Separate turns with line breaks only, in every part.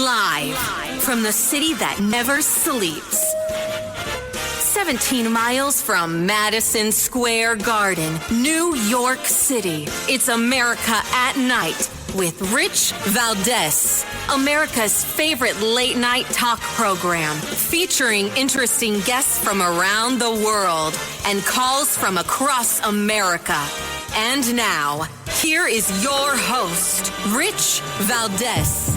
Live from the city that never sleeps. 17 miles from Madison Square Garden, New York City. It's America at Night with Rich Valdez. America's favorite late-night talk program featuring interesting guests from around the world and calls from across America. And now, here is your host, Rich Valdez.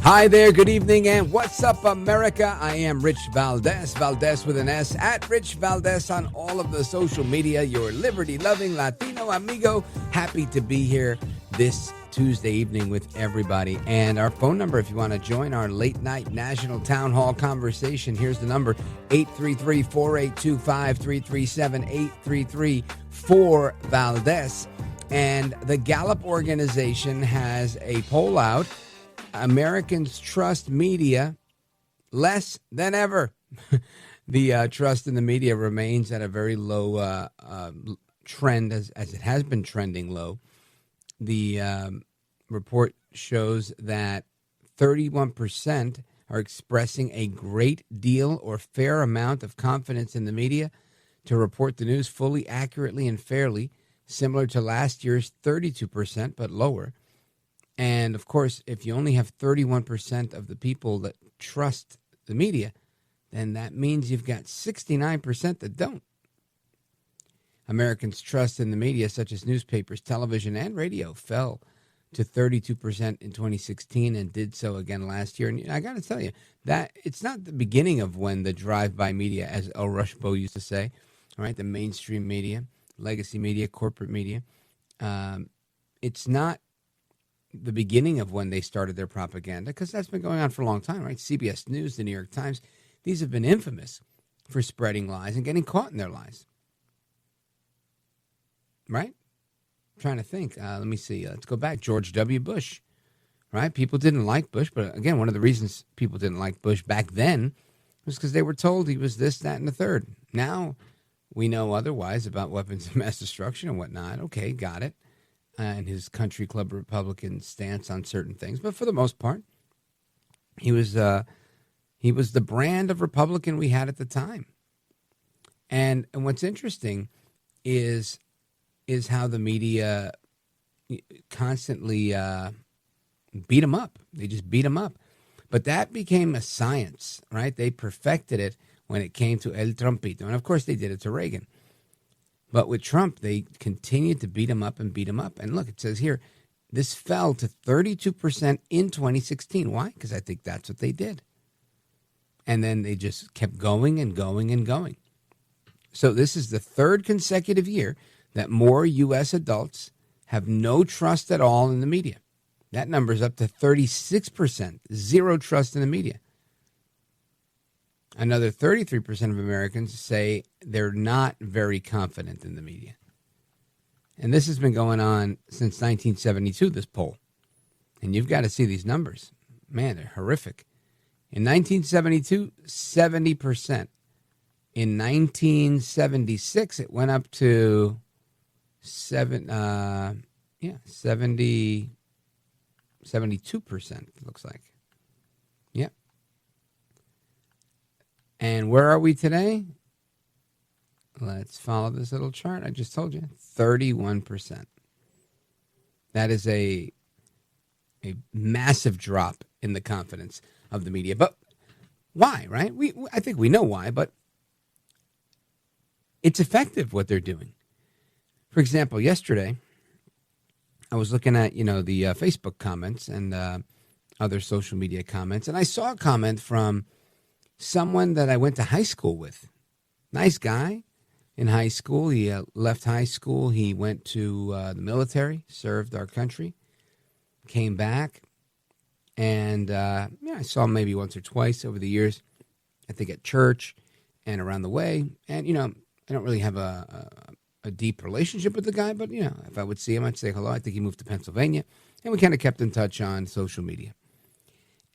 Hi there, good evening, and what's up, America? I am Rich Valdez, Valdez with an S, at Rich Valdez on all of the social media, your liberty-loving Latino amigo. Happy to be here this Tuesday evening with everybody. And our phone number, if you want to join our late-night national town hall conversation, here's the number, 833-482-5337, 833-4-VALDEZ. And the Gallup organization has a poll out. Americans trust media less than ever. The trust in the media remains at a very low trend, as it has been trending low. The report shows that 31% are expressing a great deal or fair amount of confidence in the media to report the news fully, accurately, and fairly, similar to last year's 32%, but lower. And, of course, if you only have 31% of the people that trust the media, then that means you've got 69% that don't. Americans' trust in the media, such as newspapers, television, and radio, fell to 32% in 2016 and did so again last year. And I got to tell you, that it's not the beginning of when the drive-by media, as El Rushbo used to say, all right, the mainstream media, legacy media, corporate media, it's not the beginning of when they started their propaganda, because that's been going on for a long time, right? CBS News, the New York Times, these have been infamous for spreading lies and getting caught in their lies. Right? I'm trying to think. Let me see. Let's go back. George W. Bush, right? People didn't like Bush, but again, one of the reasons people didn't like Bush back then was because they were told he was this, that, and the third. Now we know otherwise about weapons of mass destruction and whatnot. Okay, got it. And his country club Republican stance on certain things, but for the most part, he was the brand of Republican we had at the time. And what's interesting is how the media constantly beat him up. They just beat him up, but that became a science, right? They perfected it when it came to El Trumpito, and of course they did it to Reagan. But with Trump, they continued to beat him up and beat him up. And look, it says here, this fell to 32% in 2016. Why? Because I think that's what they did. And then they just kept going and going and going. So this is the third consecutive year that more U.S. adults have no trust at all in the media. That number is up to 36%, zero trust in the media. Another 33% of Americans say they're not very confident in the media. And this has been going on since 1972, this poll. And you've got to see these numbers. Man, they're horrific. In 1972, 70%. In 1976, it went up to 72%, it looks like. Yep. And where are we today? Let's follow this little chart. I just told you, 31%. That is a massive drop in the confidence of the media. But why, right? I think we know why, but it's effective what they're doing. For example, yesterday, I was looking at, the Facebook comments and other social media comments, and I saw a comment from someone that I went to high school with. Nice guy in high school. He left high school. He went to the military, served our country, came back, and I saw him maybe once or twice over the years, I think at church and around the way. And, I don't really have a deep relationship with the guy, but, if I would see him, I'd say hello. I think he moved to Pennsylvania, and we kind of kept in touch on social media.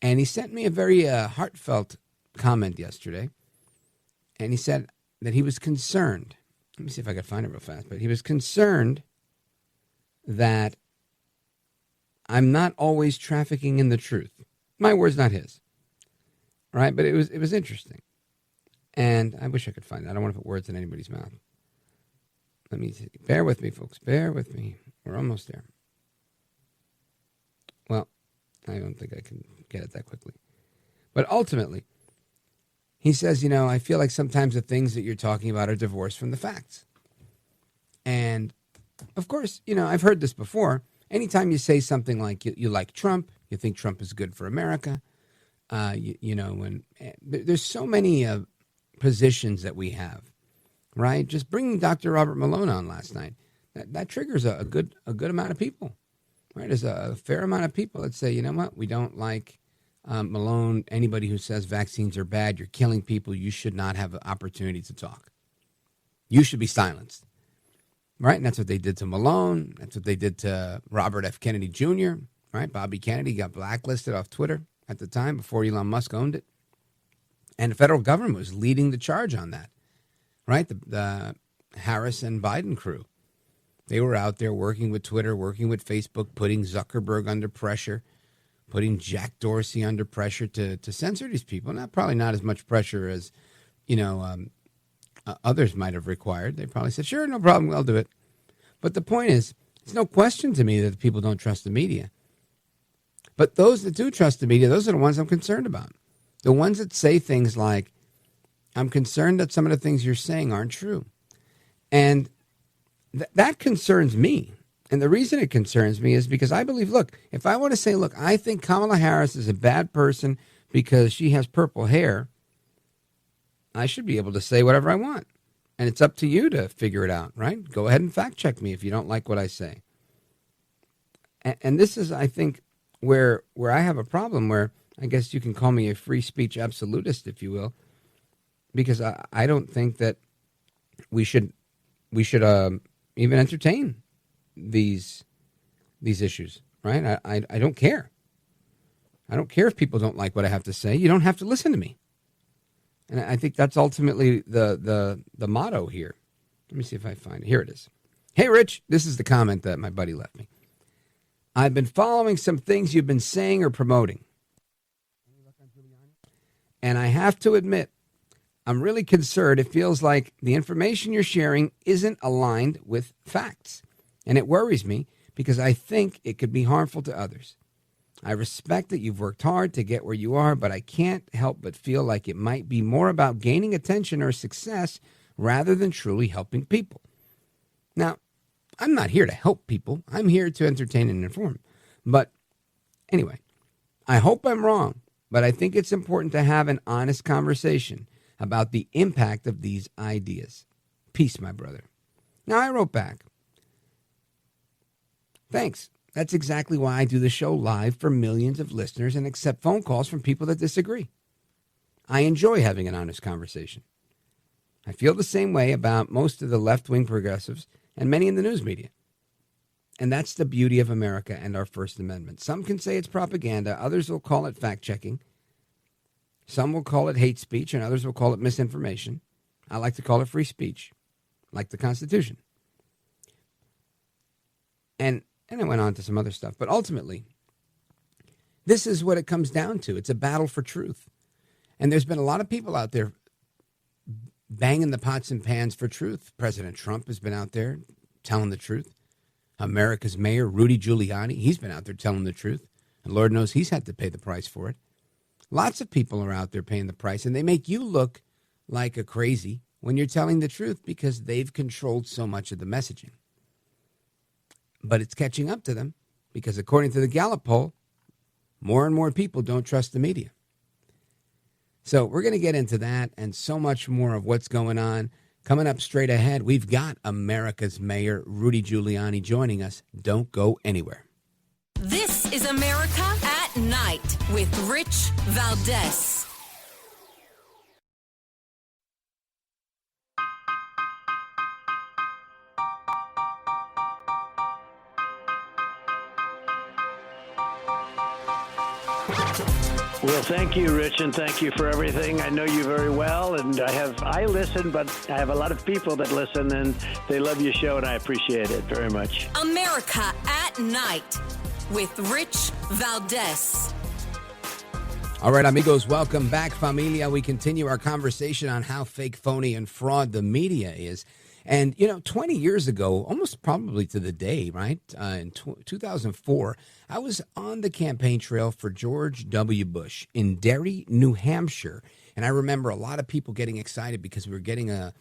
And he sent me a very heartfelt comment yesterday, and he said, that he was concerned. Let me see if I can find it real fast. But he was concerned that I'm not always trafficking in the truth. My words, not his. Right? But it was interesting. And I wish I could find it. I don't want to put words in anybody's mouth. Let me see. Bear with me, folks. Bear with me. We're almost there. Well, I don't think I can get it that quickly. But ultimately, he says, I feel like sometimes the things that you're talking about are divorced from the facts. And, of course, I've heard this before. Anytime you say something like you like Trump, you think Trump is good for America, when there's so many positions that we have, right? Just bringing Dr. Robert Malone on last night, that triggers a good amount of people, right? There's a fair amount of people that say, you know what, we don't like Malone. Anybody who says vaccines are bad, you're killing people, you should not have an opportunity to talk. You should be silenced, right? And that's what they did to Malone. That's what they did to Robert F. Kennedy Jr., right? Bobby Kennedy got blacklisted off Twitter at the time before Elon Musk owned it. And the federal government was leading the charge on that, right? The Harris and Biden crew. They were out there working with Twitter, working with Facebook, putting Zuckerberg under pressure, putting Jack Dorsey under pressure to censor these people. Probably not as much pressure as, others might have required. They probably said, sure, no problem, I'll do it. But the point is, it's no question to me that the people don't trust the media. But those that do trust the media, those are the ones I'm concerned about. The ones that say things like, I'm concerned that some of the things you're saying aren't true. And that concerns me. And the reason it concerns me is because I believe, look, if I want to say, look, I think Kamala Harris is a bad person because she has purple hair, I should be able to say whatever I want. And it's up to you to figure it out, right? Go ahead and fact check me if you don't like what I say. And this is, I think, where I have a problem, where I guess you can call me a free speech absolutist, if you will, because I don't think that we should even entertain these issues, right? I don't care. I don't care if people don't like what I have to say. You don't have to listen to me. And I think that's ultimately the motto here. Let me see if I find it. Here it is. Hey, Rich, this is the comment that my buddy left me. I've been following some things you've been saying or promoting. And I have to admit, I'm really concerned. It feels like the information you're sharing isn't aligned with facts. And it worries me because I think it could be harmful to others. I respect that you've worked hard to get where you are, but I can't help but feel like it might be more about gaining attention or success rather than truly helping people. Now, I'm not here to help people. I'm here to entertain and inform. But anyway, I hope I'm wrong, but I think it's important to have an honest conversation about the impact of these ideas. Peace, my brother. Now, I wrote back, thanks. That's exactly why I do the show live for millions of listeners and accept phone calls from people that disagree. I enjoy having an honest conversation. I feel the same way about most of the left-wing progressives and many in the news media. And that's the beauty of America and our First Amendment. Some can say it's propaganda. Others will call it fact-checking. Some will call it hate speech, and others will call it misinformation. I like to call it free speech, like the Constitution. And I went on to some other stuff. But ultimately, this is what it comes down to. It's a battle for truth. And there's been a lot of people out there banging the pots and pans for truth. President Trump has been out there telling the truth. America's mayor, Rudy Giuliani, he's been out there telling the truth. And Lord knows he's had to pay the price for it. Lots of people are out there paying the price, and they make you look like a crazy when you're telling the truth because they've controlled so much of the messaging. But it's catching up to them because according to the Gallup poll, more and more people don't trust the media. So we're going to get into that and so much more of what's going on. Coming up straight ahead, we've got America's Mayor, Rudy Giuliani, joining us. Don't go anywhere.
This is America at Night with Rich Valdez.
Well, thank you, Rich, and thank you for everything. I know you very well, and I listen, but I have a lot of people that listen, and they love your show, and I appreciate it very much.
America at Night with Rich Valdez.
All right, amigos, welcome back, familia. We continue our conversation on how fake, phony, and fraud the media is. And, 20 years ago, almost probably to the day, right, in 2004, I was on the campaign trail for George W. Bush in Derry, New Hampshire. And I remember a lot of people getting excited because we were getting a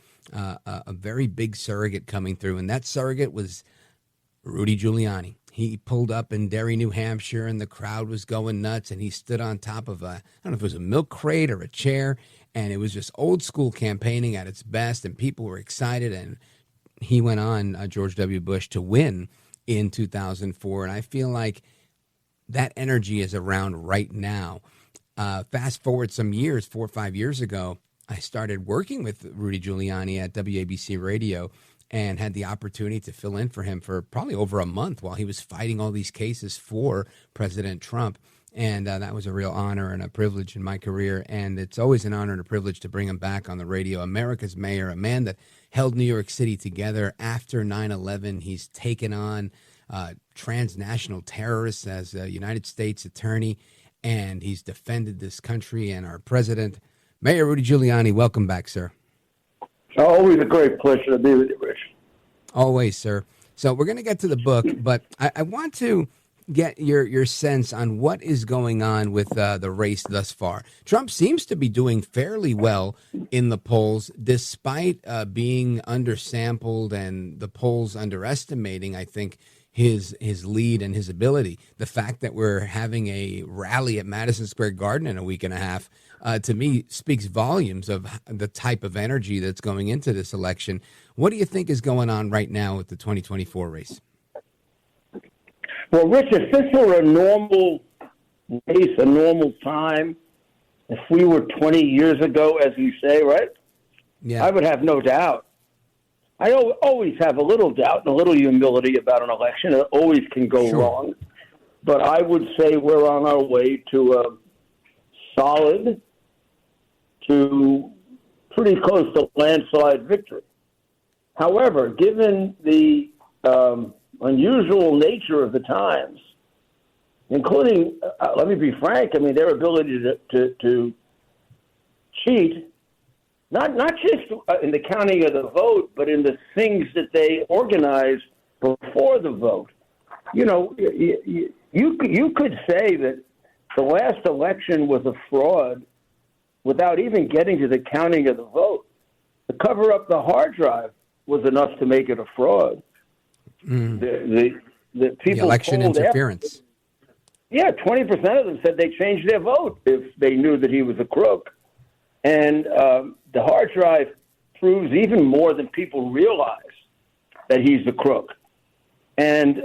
very big surrogate coming through. And that surrogate was Rudy Giuliani. He pulled up in Derry, New Hampshire, and the crowd was going nuts. And he stood on top of I don't know if it was a milk crate or a chair. And it was just old school campaigning at its best, and people were excited. And he went on, George W. Bush, to win in 2004. And I feel like that energy is around right now. Fast forward some years, 4 or 5 years ago, I started working with Rudy Giuliani at WABC Radio and had the opportunity to fill in for him for probably over a month while he was fighting all these cases for President Trump. And that was a real honor and a privilege in my career. And it's always an honor and a privilege to bring him back on the radio. America's mayor, a man that held New York City together after 9/11. He's taken on transnational terrorists as a United States attorney, and he's defended this country and our president. Mayor Rudy Giuliani, welcome back, sir.
Always a great pleasure to be with you, Rich.
Always, sir. So we're going to get to the book, but I want to get your sense on what is going on with the race thus far. Trump seems to be doing fairly well in the polls, despite being undersampled and the polls underestimating, I think, his lead and his ability. The fact that we're having a rally at Madison Square Garden in a week and a half, to me, speaks volumes of the type of energy that's going into this election. What do you think is going on right now with the 2024 race?
Well, Rich, if this were a normal race, a normal time, if we were 20 years ago, as you say, right?
Yeah.
I would have no doubt. I always have a little doubt and a little humility about an election. It always can go wrong. But I would say we're on our way to a solid to pretty close to landslide victory. However, given the unusual nature of the times, including, let me be frank, I mean, their ability to cheat, not just in the counting of the vote, but in the things that they organize before the vote. You know, you could say that the last election was a fraud without even getting to the counting of the vote. To cover up the hard drive was enough to make it a fraud. The people,
the election interference.
Yeah, 20% of them said they changed their vote if they knew that he was a crook. And the hard drive proves even more than people realize that he's a crook. And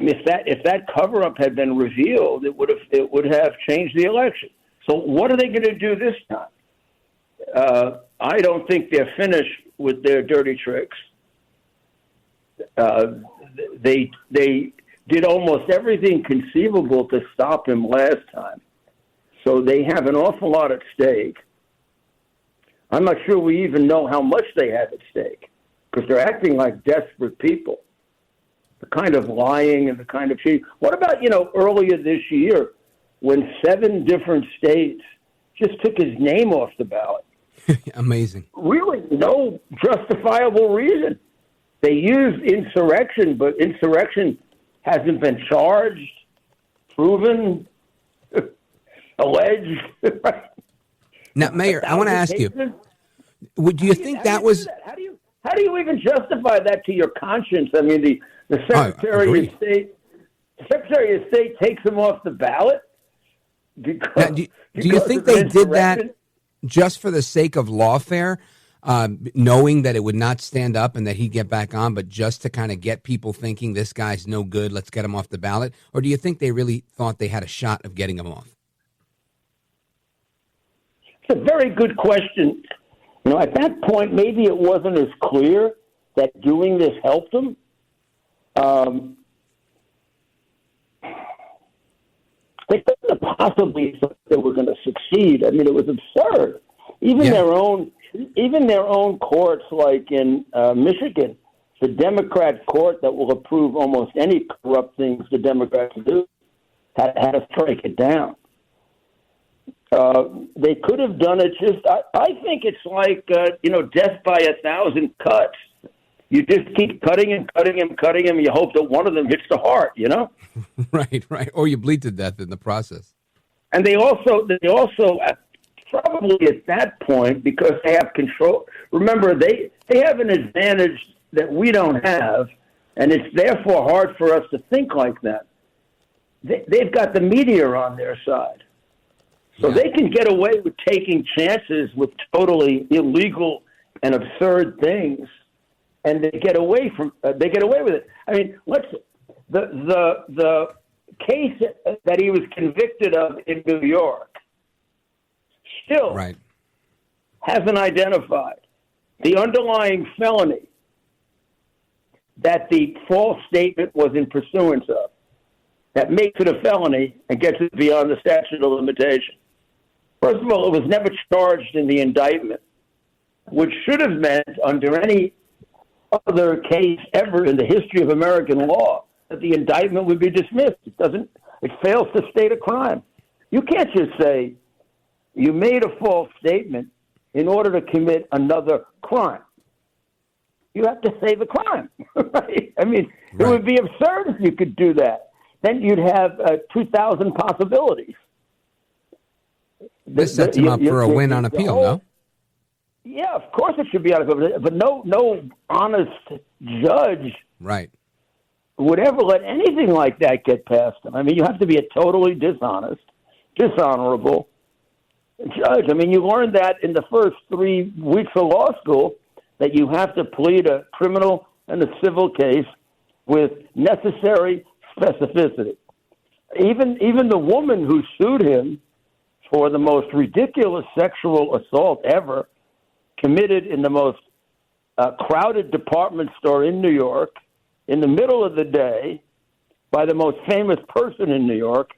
if that cover-up had been revealed, it would have changed the election. So what are they going to do this time? I don't think they're finished with their dirty tricks. They did almost everything conceivable to stop him last time. So they have an awful lot at stake. I'm not sure we even know how much they have at stake because they're acting like desperate people. The kind of lying and the kind of cheating. What about, earlier this year when 7 different states just took his name off the ballot?
Amazing.
Really no justifiable reason. They used insurrection, but insurrection hasn't been charged, proven, alleged.
Now, Mayor, I want to ask you, do you think that was...
How do you even justify that to your conscience? I mean, the Secretary of State... The Secretary of State takes him off the ballot?
Now, do you think they did that just for the sake of lawfare, knowing that it would not stand up and that he'd get back on, but just to kind of get people thinking this guy's no good, let's get him off the ballot? Or do you think they really thought they had a shot of getting him off?
It's a very good question. At that point, maybe it wasn't as clear that doing this helped him. They couldn't have possibly thought they were going to succeed. I mean, it was absurd. Even their own courts, like in Michigan, the Democrat court that will approve almost any corrupt things the Democrats do, had to strike it down. They could have done it I think it's like, death by 1,000 cuts. You just keep cutting him. You hope that one of them hits the heart,
Right. Or you bleed to death in the process.
And they also probably at that point, because they have control. Remember, they have an advantage that we don't have, and it's therefore hard for us to think like that. They've got the media on their side. So they can get away with taking chances with totally illegal and absurd things, and they get away with it. I mean, the case that he was convicted of in New York still hasn't identified the underlying felony that the false statement was in pursuance of. That makes it a felony and gets it beyond the statute of limitation. First of all, it was never charged in the indictment, which should have meant under any other case ever in the history of American law that the indictment would be dismissed. It fails to state a crime. You can't just say you made a false statement in order to commit another crime. You have to say the crime, right? I mean, it would be absurd if you could do that. Then you'd have 2,000 possibilities.
This sets him up for a win on appeal, no?
Yeah, of course it should be on appeal, but no honest judge would ever let anything like that get past him. I mean, you have to be a totally dishonorable judge. I mean, you learned that in the first 3 weeks of law school, that you have to plead a criminal and a civil case with necessary specificity. Even the woman who sued him for the most ridiculous sexual assault ever, committed in the most crowded department store in New York, in the middle of the day, by the most famous person in New York,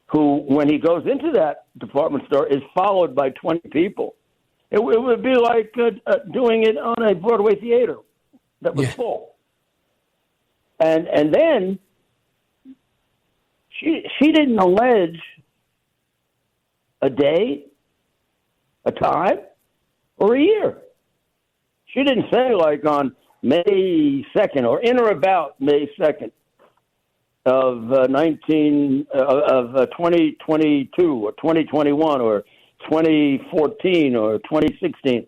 who, when he goes into that department store, is followed by 20 people. It would be like doing it on a Broadway theater that was full. And then she didn't allege a day, a time, or a year. She didn't say like on May 2nd or in or about May 2nd of 2022 or 2021 or 2014 or 2016.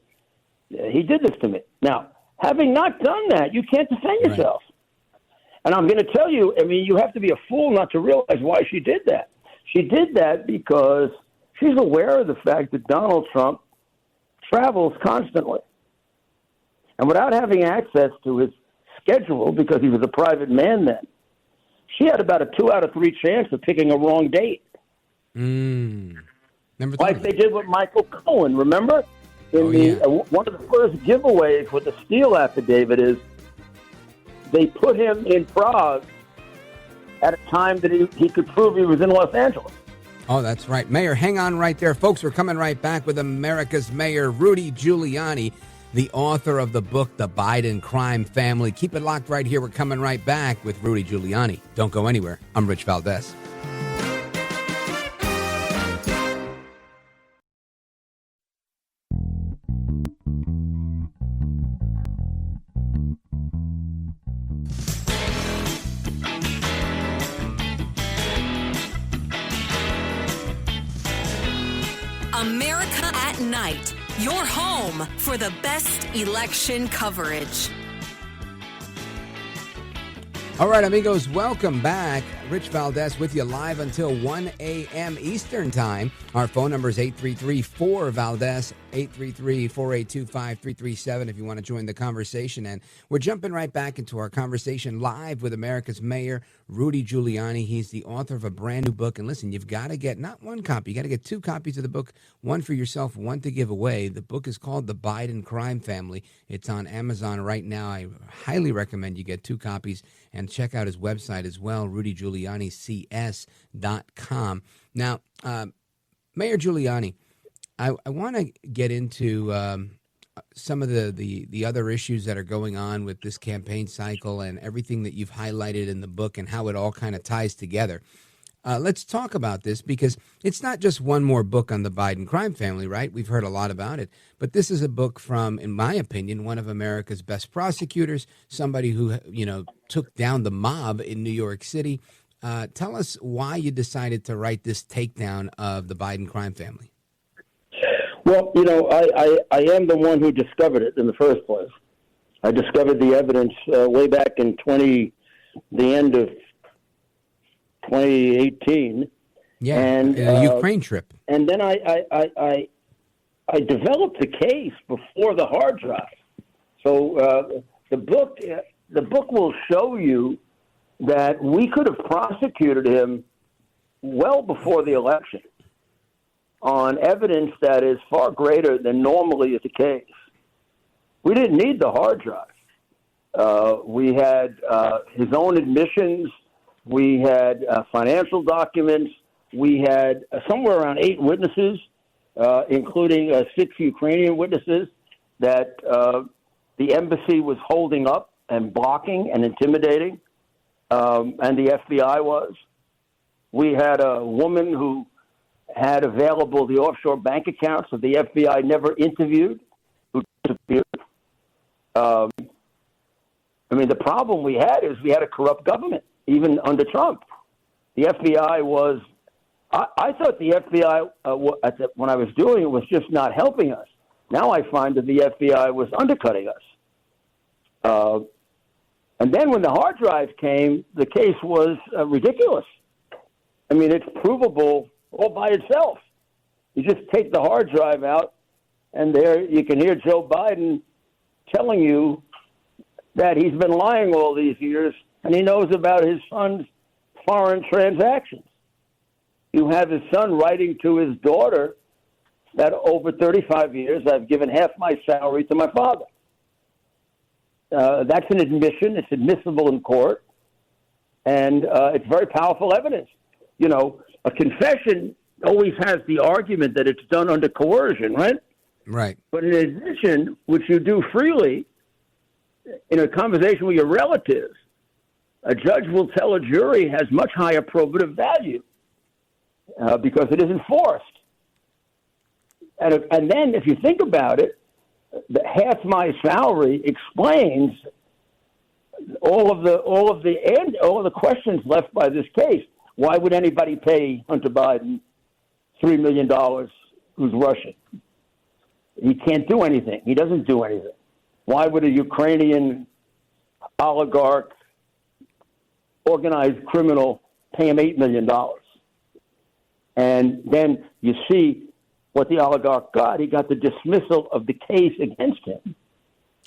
He did this to me. Now, having not done that, you can't defend yourself. And I'm going to tell you, I mean, you have to be a fool not to realize why she did that. She did that because she's aware of the fact that Donald Trump travels constantly. And without having access to his schedule, because he was a private man then, she had about a 2 out of 3 chance of picking a wrong date. Like they did with Michael Cohen, remember? One of the first giveaways with the Steele affidavit is they put him in Prague at a time that he could prove he was in Los Angeles.
Oh, that's right. Mayor, hang on right there. Folks, we're coming right back with America's Mayor, Rudy Giuliani, the author of the book, The Biden Crime Family. Keep it locked right here. We're coming right back with Rudy Giuliani. Don't go anywhere. I'm Rich Valdez.
America at Night, your home for the best election coverage.
All right, amigos, welcome back. Rich Valdez with you live until 1 a.m. Eastern Time. Our phone number is 833-4-VALDEZ, 833-482-5337 if you want to join the conversation. And we're jumping right back into our conversation live with America's Mayor, Rudy Giuliani. He's the author of a brand new book. And listen, you've got to get not one copy. You got to get 2 copies of the book, one for yourself, one to give away. The book is called The Biden Crime Family. It's on Amazon right now. I highly recommend you get 2 copies and check out his website as well, rudygiulianics.com. Now, Mayor Giuliani, I want to get into some of the other issues that are going on with this campaign cycle and everything that you've highlighted in the book and how it all kind of ties together. Let's talk about this because it's not just one more book on the Biden crime family, right? We've heard a lot about it. But this is a book from, in my opinion, one of America's best prosecutors, somebody who, took down the mob in New York City. Tell us why you decided to write this takedown of the Biden crime family.
Well, I am the one who discovered it in the first place. I discovered the evidence way back in the end of 2018.
Yeah,
and
a Ukraine trip.
And then I developed the case before the hard drive. So the book will show you that we could have prosecuted him well before the election on evidence that is far greater than normally is the case. We didn't need the hard drive. We had his own admissions. We had financial documents. We had somewhere around 8 witnesses, including 6 Ukrainian witnesses that the embassy was holding up and blocking and intimidating, and the FBI was. We had a woman who had available the offshore bank accounts that the FBI never interviewed, who disappeared. The problem we had is we had a corrupt government, even under Trump. The FBI was, I thought the FBI, when I was doing it, was just not helping us. Now I find that the FBI was undercutting us. And then when the hard drive came, the case was ridiculous. It's provable all by itself. You just take the hard drive out, and there you can hear Joe Biden telling you that he's been lying all these years, and he knows about his son's foreign transactions. You have his son writing to his daughter that over 35 years I've given half my salary to my father. That's an admission. It's admissible in court, and it's very powerful evidence. A confession always has the argument that it's done under coercion, right?
Right.
But an admission, which you do freely in a conversation with your relatives, a judge will tell a jury has much higher probative value because it is enforced. And then, if you think about it, the half my salary explains all of the questions left by this case. Why would anybody pay Hunter Biden $3 million who's Russian? He can't do anything. He doesn't do anything. Why would a Ukrainian oligarch, organized criminal, pay him $8 million? And then you see what the oligarch got. He got the dismissal of the case against him.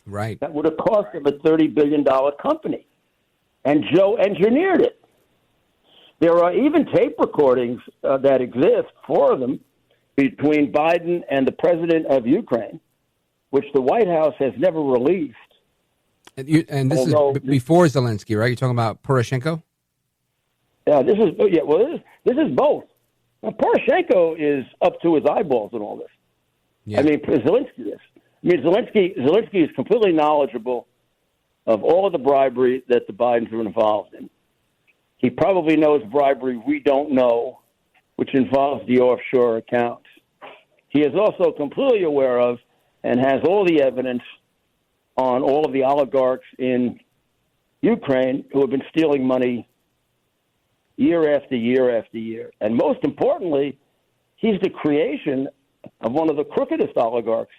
Right.
That would have cost him a $30 billion company. And Joe engineered it. There are even tape recordings that exist, 4 of them, between Biden and the president of Ukraine, which the White House has never released.
And this is before Zelensky, right? You're talking about Poroshenko?
Yeah, this is both. Now, Poroshenko is up to his eyeballs in all this.
Yeah.
Zelensky is. Zelensky is completely knowledgeable of all of the bribery that the Bidens are involved in. He probably knows bribery we don't know, which involves the offshore accounts. He is also completely aware of and has all the evidence on all of the oligarchs in Ukraine who have been stealing money year after year after year. And most importantly, he's the creation of one of the crookedest oligarchs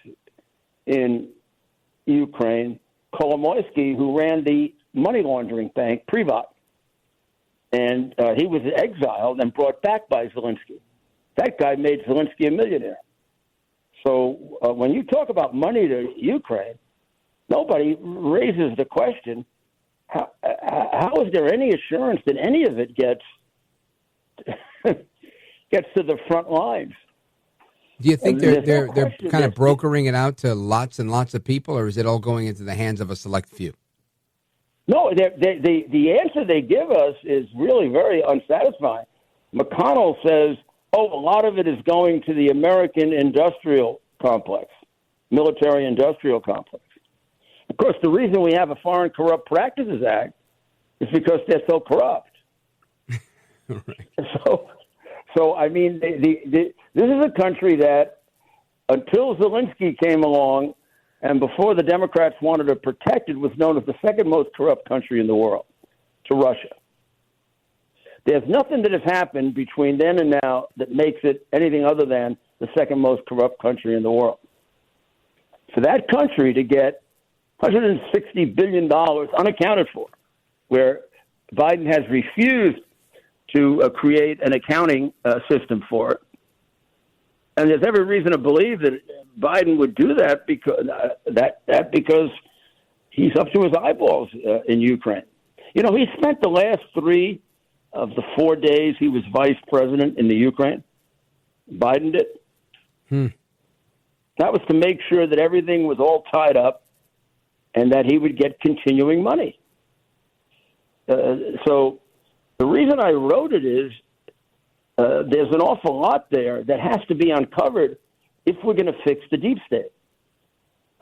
in Ukraine, Kolomoisky, who ran the money laundering bank, Privat. And he was exiled and brought back by Zelensky. That guy made Zelensky a millionaire. So when you talk about money to Ukraine, nobody raises the question, how is there any assurance that any of it gets to the front lines?
Do you think they're kind of brokering it out to lots and lots of people, or is it all going into the hands of a select few?
No, the answer they give us is really very unsatisfying. McConnell says, a lot of it is going to the American industrial complex, military-industrial complex. Of course, the reason we have a Foreign Corrupt Practices Act is because they're so corrupt.
Right.
So I mean, this is a country that, until Zelensky came along and before the Democrats wanted to protect it, was known as the second most corrupt country in the world to Russia. There's nothing that has happened between then and now that makes it anything other than the second most corrupt country in the world. For that country to get $160 billion unaccounted for, where Biden has refused to create an accounting system for it. And there's every reason to believe that Biden would do that because he's up to his eyeballs in Ukraine. You know, he spent the last 3 of the 4 days he was vice president in the Ukraine. Biden did. That was to make sure that everything was all tied up and that he would get continuing money. So the reason I wrote it is there's an awful lot there that has to be uncovered if we're going to fix the deep state.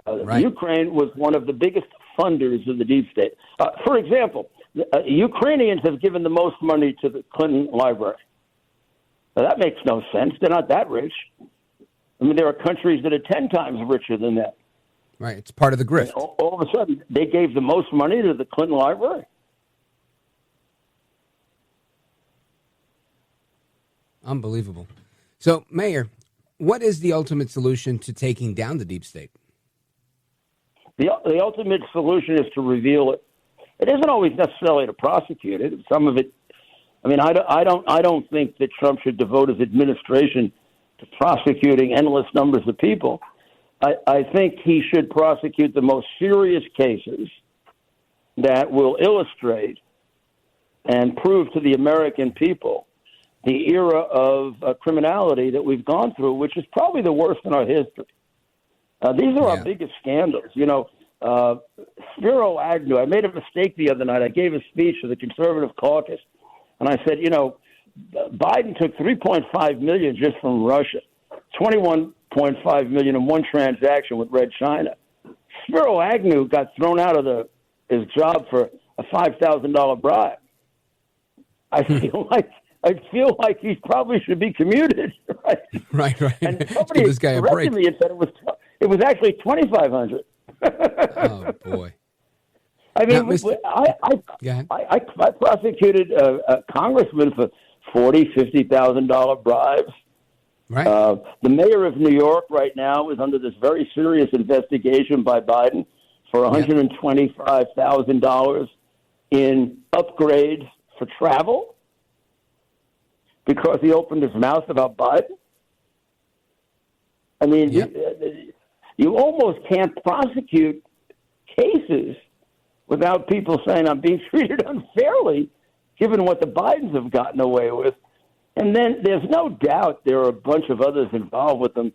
Right. Ukraine was one of the biggest funders of the deep state. For example, Ukrainians have given the most money to the Clinton Library. Now, that makes no sense. They're not that rich. I mean, there are countries that are 10 times richer than that.
Right. It's part of the grift.
All of a sudden, they gave the most money to the Clinton Library.
Unbelievable. So, Mayor, what is the ultimate solution to taking down the deep state?
The ultimate solution is to reveal it. It isn't always necessarily to prosecute it. Some of it, I mean, I don't think that Trump should devote his administration to prosecuting endless numbers of people. I think he should prosecute the most serious cases that will illustrate and prove to the American people the era of criminality that we've gone through, which is probably the worst in our history. These are our biggest scandals. You know, Spiro Agnew, I made a mistake the other night. I gave a speech to the Conservative caucus, and I said, you know, Biden took $3.5 million just from Russia, $21.5 million in one transaction with Red China. Spiro Agnew got thrown out of his job for a $5,000 bribe. I feel like he probably should be commuted.
Right.
And somebody
this guy a break.
Me and said it was actually $2,500.
Oh boy!
I mean, I prosecuted a congressman for $40,000-$50,000 bribes.
Right.
The mayor of New York right now is under this very serious investigation by Biden for $125,000 in upgrades for travel because he opened his mouth about Biden. I mean, you almost can't prosecute cases without people saying I'm being treated unfairly, given what the Bidens have gotten away with. And then there's no doubt there are a bunch of others involved with them,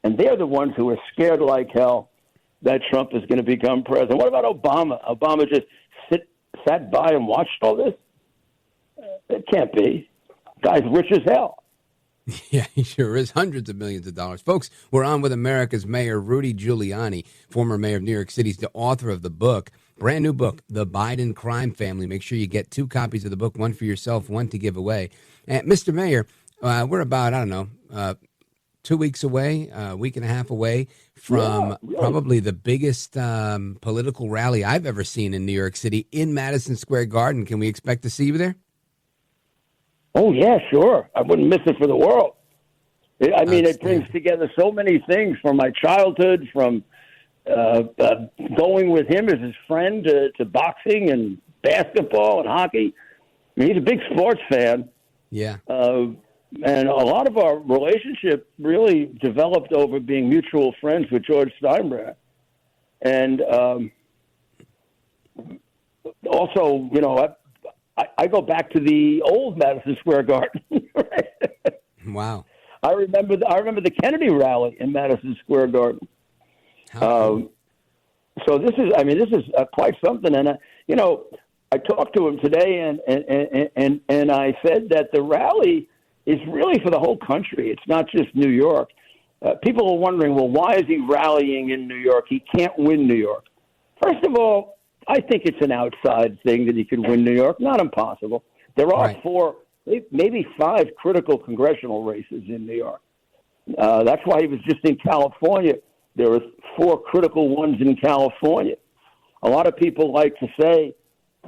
and they're the ones who are scared like hell that Trump is going to become president. What about Obama? Obama just sat by and watched all this? It can't be. Guy's rich as hell.
Yeah, he sure is. Hundreds of millions of dollars. Folks, we're on with America's Mayor, Rudy Giuliani, former mayor of New York City. He's the author of the book, brand new book, The Biden Crime Family. Make sure you get 2 copies of the book, one for yourself, one to give away. And Mr. Mayor, we're about, 2 weeks away, a week and a half away from probably the biggest political rally I've ever seen in New York City in Madison Square Garden. Can we expect to see you there?
Oh, yeah, sure. I wouldn't miss it for the world. I mean, it brings together so many things from my childhood, from going with him as his friend to boxing and basketball and hockey. I mean, he's a big sports fan.
Yeah.
And a lot of our relationship really developed over being mutual friends with George Steinbrenner. And also, you know, I go back to the old Madison Square Garden. Right?
Wow.
I remember the Kennedy rally in Madison Square Garden.
Cool.
So this is quite something. And you know, I talked to him today, and I said that the rally is really for the whole country. It's not just New York. People are wondering, well, why is he rallying in New York? He can't win New York. First of all, I think it's an outside thing that he could win New York. Not impossible. There are
Right.
4, maybe 5 critical congressional races in New York. That's why he was just in California. There were 4 critical ones in California. A lot of people like to say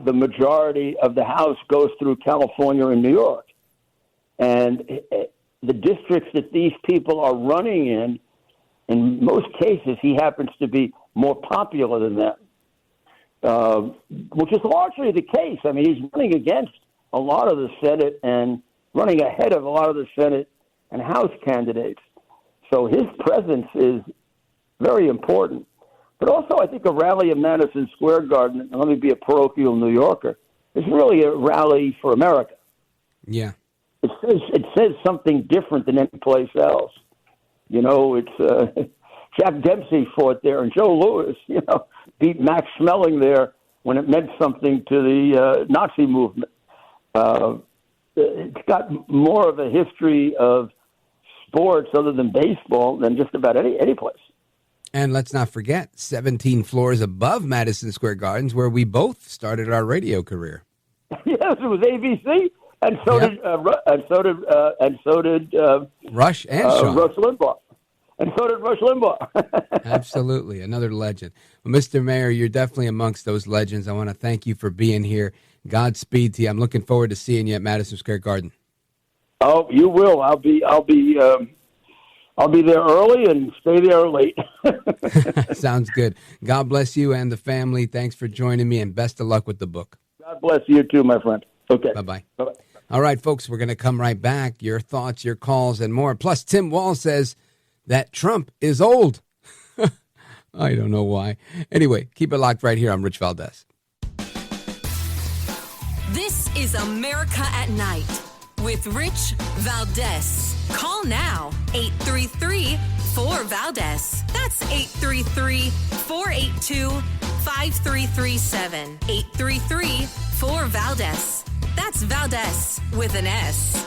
the majority of the House goes through California and New York. And the districts that these people are running in most cases, he happens to be more popular than them, which is largely the case. I mean, he's running against a lot of the Senate and running ahead of a lot of the Senate and House candidates. So his presence is very important. But also, I think a rally in Madison Square Garden, and let me be a parochial New Yorker, is really a rally for America.
Yeah.
It says something different than any place else. You know, it's Jack Dempsey fought there, and Joe Louis, you know, beat Max Schmeling there when it meant something to the Nazi movement. It's got more of a history of sports other than baseball than just about any place.
And let's not forget, 17 floors above Madison Square Gardens, where we both started our radio career.
Yes, it was ABC. And so
Yep.
did
Rush and Sean.
Rush Limbaugh, and so did Rush Limbaugh.
Absolutely, another legend. Well, Mr. Mayor, you're definitely amongst those legends. I want to thank you for being here. Godspeed to you. I'm looking forward to seeing you at Madison Square Garden.
Oh, you will. I'll be there early and stay there late.
Sounds good. God bless you and the family. Thanks for joining me, and best of luck with the book.
God bless you too, my friend. Okay.
Bye-bye.
Bye-bye.
All right, folks, we're going to come right back. Your thoughts, your calls, and more. Plus, Tim Wall says that Trump is old. I don't know why. Anyway, keep it locked right here. I'm Rich Valdez.
This is America at Night with Rich Valdez. Call now, 833-4-VALDEZ. That's 833-482-5337. 833-4-VALDEZ. That's Valdez with an S.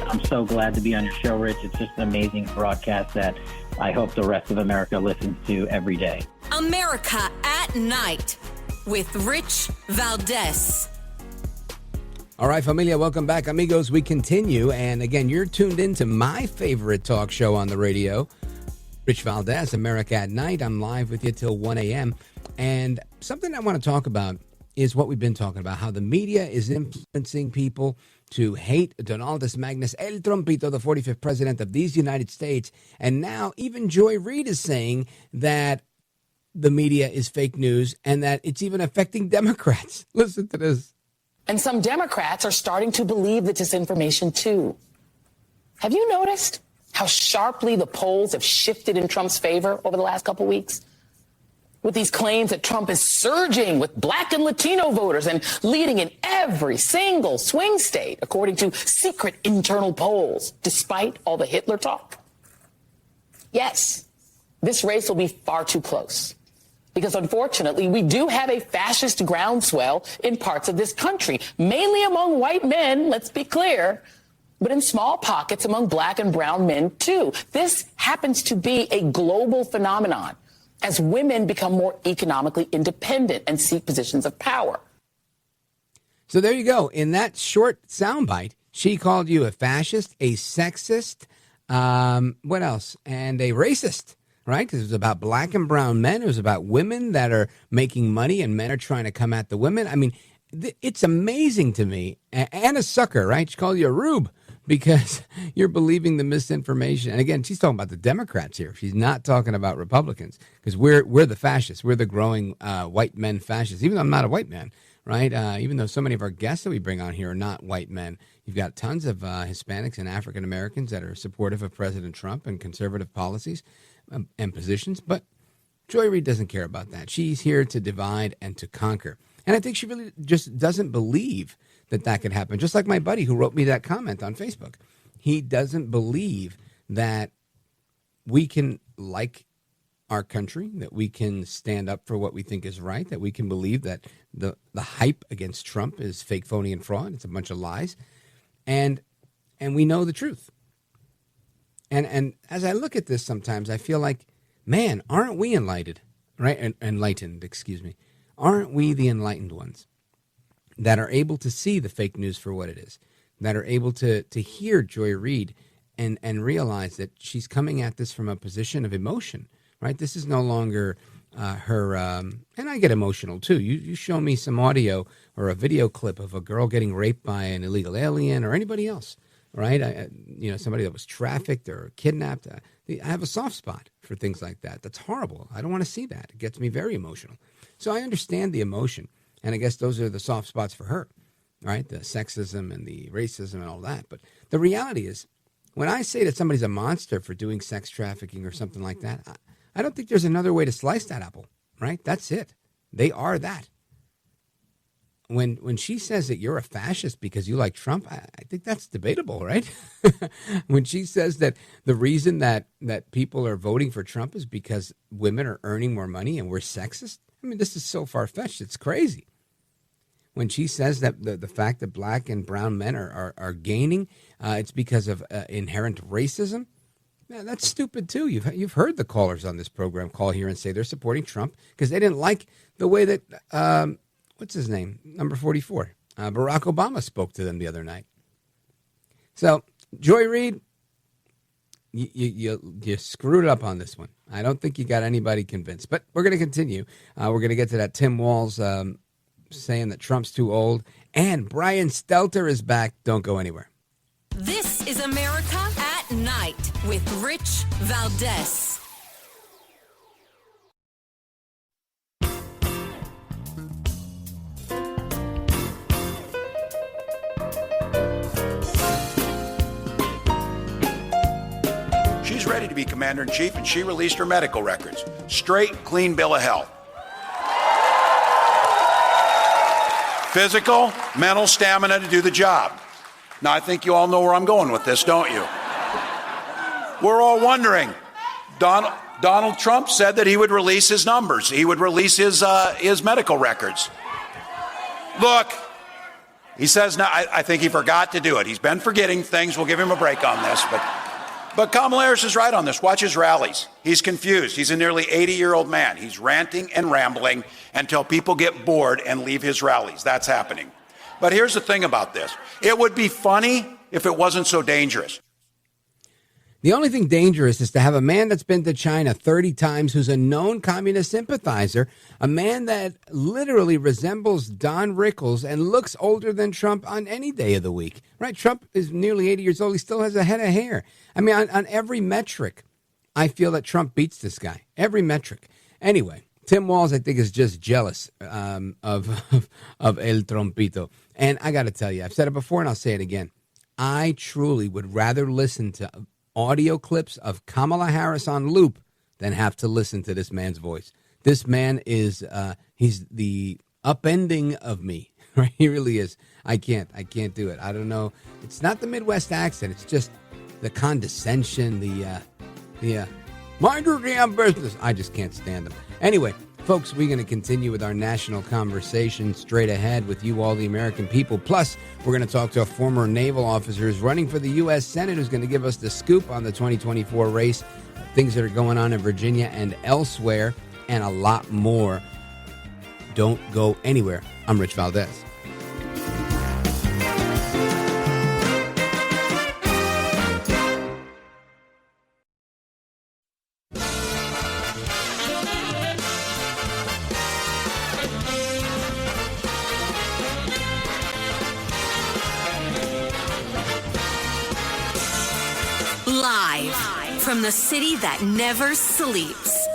I'm so glad to be on your show, Rich. It's just an amazing broadcast that I hope the rest of America listens to every day.
America at Night with Rich Valdez.
All right, familia, welcome back. Amigos, we continue. And again, you're tuned into my favorite talk show on the radio, Rich Valdez, America at Night. I'm live with you till 1 a.m. And something I want to talk about is what we've been talking about, how the media is influencing people to hate Donaldus Magnus, El Trompito, the 45th president of these United States. And now even Joy Reid is saying that the media is fake news and that it's even affecting Democrats. Listen to this.
And some Democrats are starting to believe the disinformation, too. Have you noticed how sharply the polls have shifted in Trump's favor over the last couple weeks? With these claims that Trump is surging with Black and Latino voters and leading in every single swing state, according to secret internal polls, despite all the Hitler talk. Yes, this race will be far too close. Because unfortunately, we do have a fascist groundswell in parts of this country, mainly among white men, let's be clear, but in small pockets among Black and brown men, too. This happens to be a global phenomenon as women become more economically independent and seek positions of power.
So there you go. In that short soundbite, she called you a fascist, a sexist, what else? And a racist. Right? Because it was about Black and brown men. It was about women that are making money and men are trying to come at the women. I mean, it's amazing to me, and a sucker, right? She called you a rube because you're believing the misinformation. And again, she's talking about the Democrats here. She's not talking about Republicans, because we're the fascists. We're the growing white men fascists, even though I'm not a white man, right? Even though so many of our guests that we bring on here are not white men. You've got tons of Hispanics and African Americans that are supportive of President Trump and conservative policies and positions. But Joy Reid doesn't care about that. She's here to divide and to conquer. And I think she really just doesn't believe that that could happen. Just like my buddy who wrote me that comment on Facebook. He doesn't believe that we can like our country, that we can stand up for what we think is right, that we can believe that the hype against Trump is fake, phony, and fraud. It's a bunch of lies. And we know the truth. And as I look at this sometimes, I feel like, man, aren't we enlightened, right? Enlightened, excuse me. Aren't we the enlightened ones that are able to see the fake news for what it is, that are able to hear Joy Reid and realize that she's coming at this from a position of emotion, right? This is no longer her, and I get emotional too. You show me some audio or a video clip of a girl getting raped by an illegal alien or anybody else, right? Somebody that was trafficked or kidnapped. I have a soft spot for things like that. That's horrible. I don't want to see that. It gets me very emotional. So I understand the emotion, and I guess those are the soft spots for her, right? The sexism and the racism and all that. But the reality is, when I say that somebody's a monster for doing sex trafficking or something like that, I don't think there's another way to slice that apple, right? That's it. They are that. When she says that you're a fascist because you like Trump, I think that's debatable, right? When she says that the reason that people are voting for Trump is because women are earning more money and we're sexist, I mean, this is so far-fetched. It's crazy. When she says that the fact that black and brown men are gaining, it's because of inherent racism, yeah, that's stupid too. You've heard the callers on this program call here and say they're supporting Trump because they didn't like the way that what's his name, number 44, Barack Obama spoke to them the other night. So Joy Reid, you screwed up on this one. I don't think you got anybody convinced. But we're going to continue. We're going to get to that Tim Walz saying that Trump's too old, and Brian Stelter is back. Don't go anywhere.
This is America at Night with Rich Valdez.
She's ready to be commander-in-chief, and she released her medical records. Straight, clean bill of health. Physical, mental stamina to do the job. Now, I think you all know where I'm going with this, don't you? We're all wondering. Donald Trump said that he would release his numbers. He would release his medical records. Look, he says now, I think he forgot to do it. He's been forgetting things. We'll give him a break on this, But Kamala Harris is right on this. Watch his rallies. He's confused. He's a nearly 80-year-old man. He's ranting and rambling until people get bored and leave his rallies. That's happening. But here's the thing about this. It would be funny if it wasn't so dangerous.
The only thing dangerous is to have a man that's been to China 30 times, who's a known communist sympathizer, a man that literally resembles Don Rickles and looks older than Trump on any day of the week, right? Trump is nearly 80 years old. He still has a head of hair. I mean, on every metric, I feel that Trump beats this guy. Every metric. Anyway, Tim Walz, I think, is just jealous of El Trompito. And I got to tell you, I've said it before and I'll say it again. I truly would rather listen to audio clips of Kamala Harris on loop than have to listen to this man's voice. This man is, he's the upending of me, right? He really is. I can't do it. I don't know. It's not the Midwest accent. It's just the condescension, the mind your damn business. I just can't stand them. Anyway, folks, we're going to continue with our national conversation straight ahead with you, all the American people. Plus, we're going to talk to a former naval officer who's running for the U.S. Senate, who's going to give us the scoop on the 2024 race, things that are going on in Virginia and elsewhere, and a lot more. Don't go anywhere. I'm Rich Valdez.
from the city that never sleeps.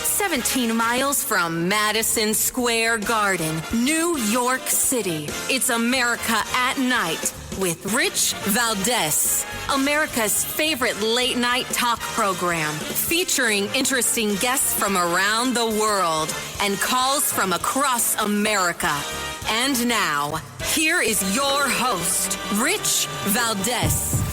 17 miles from Madison Square Garden, New York City. It's America at Night with Rich Valdez, America's favorite late night talk program, featuring interesting guests from around the world and calls from across America. And now, here is your host, Rich Valdez.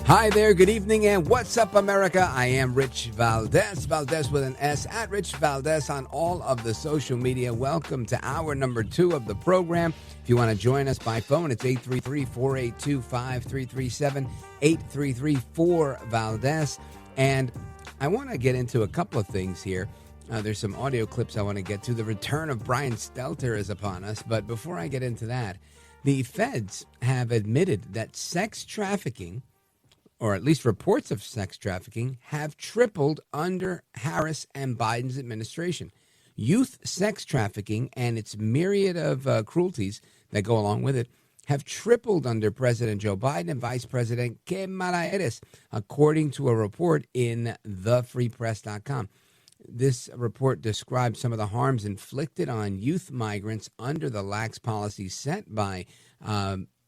Hi there, good evening, and what's up, America? I am Rich Valdez, Valdez with an S, at Rich Valdez on all of the social media. Welcome to hour number 2 of the program. If you want to join us by phone, it's 833-482-5337, 833-4-VALDEZ. And I want to get into a couple of things here. There's some audio clips I want to get to. The return of Brian Stelter is upon us. But before I get into that, the feds have admitted that sex trafficking, or at least reports of sex trafficking, have tripled under Harris and Biden's administration. Youth sex trafficking and its myriad of cruelties that go along with it have tripled under President Joe Biden and Vice President Capt, according to a report in thefreepress.com. This report describes some of the harms inflicted on youth migrants under the lax policies set by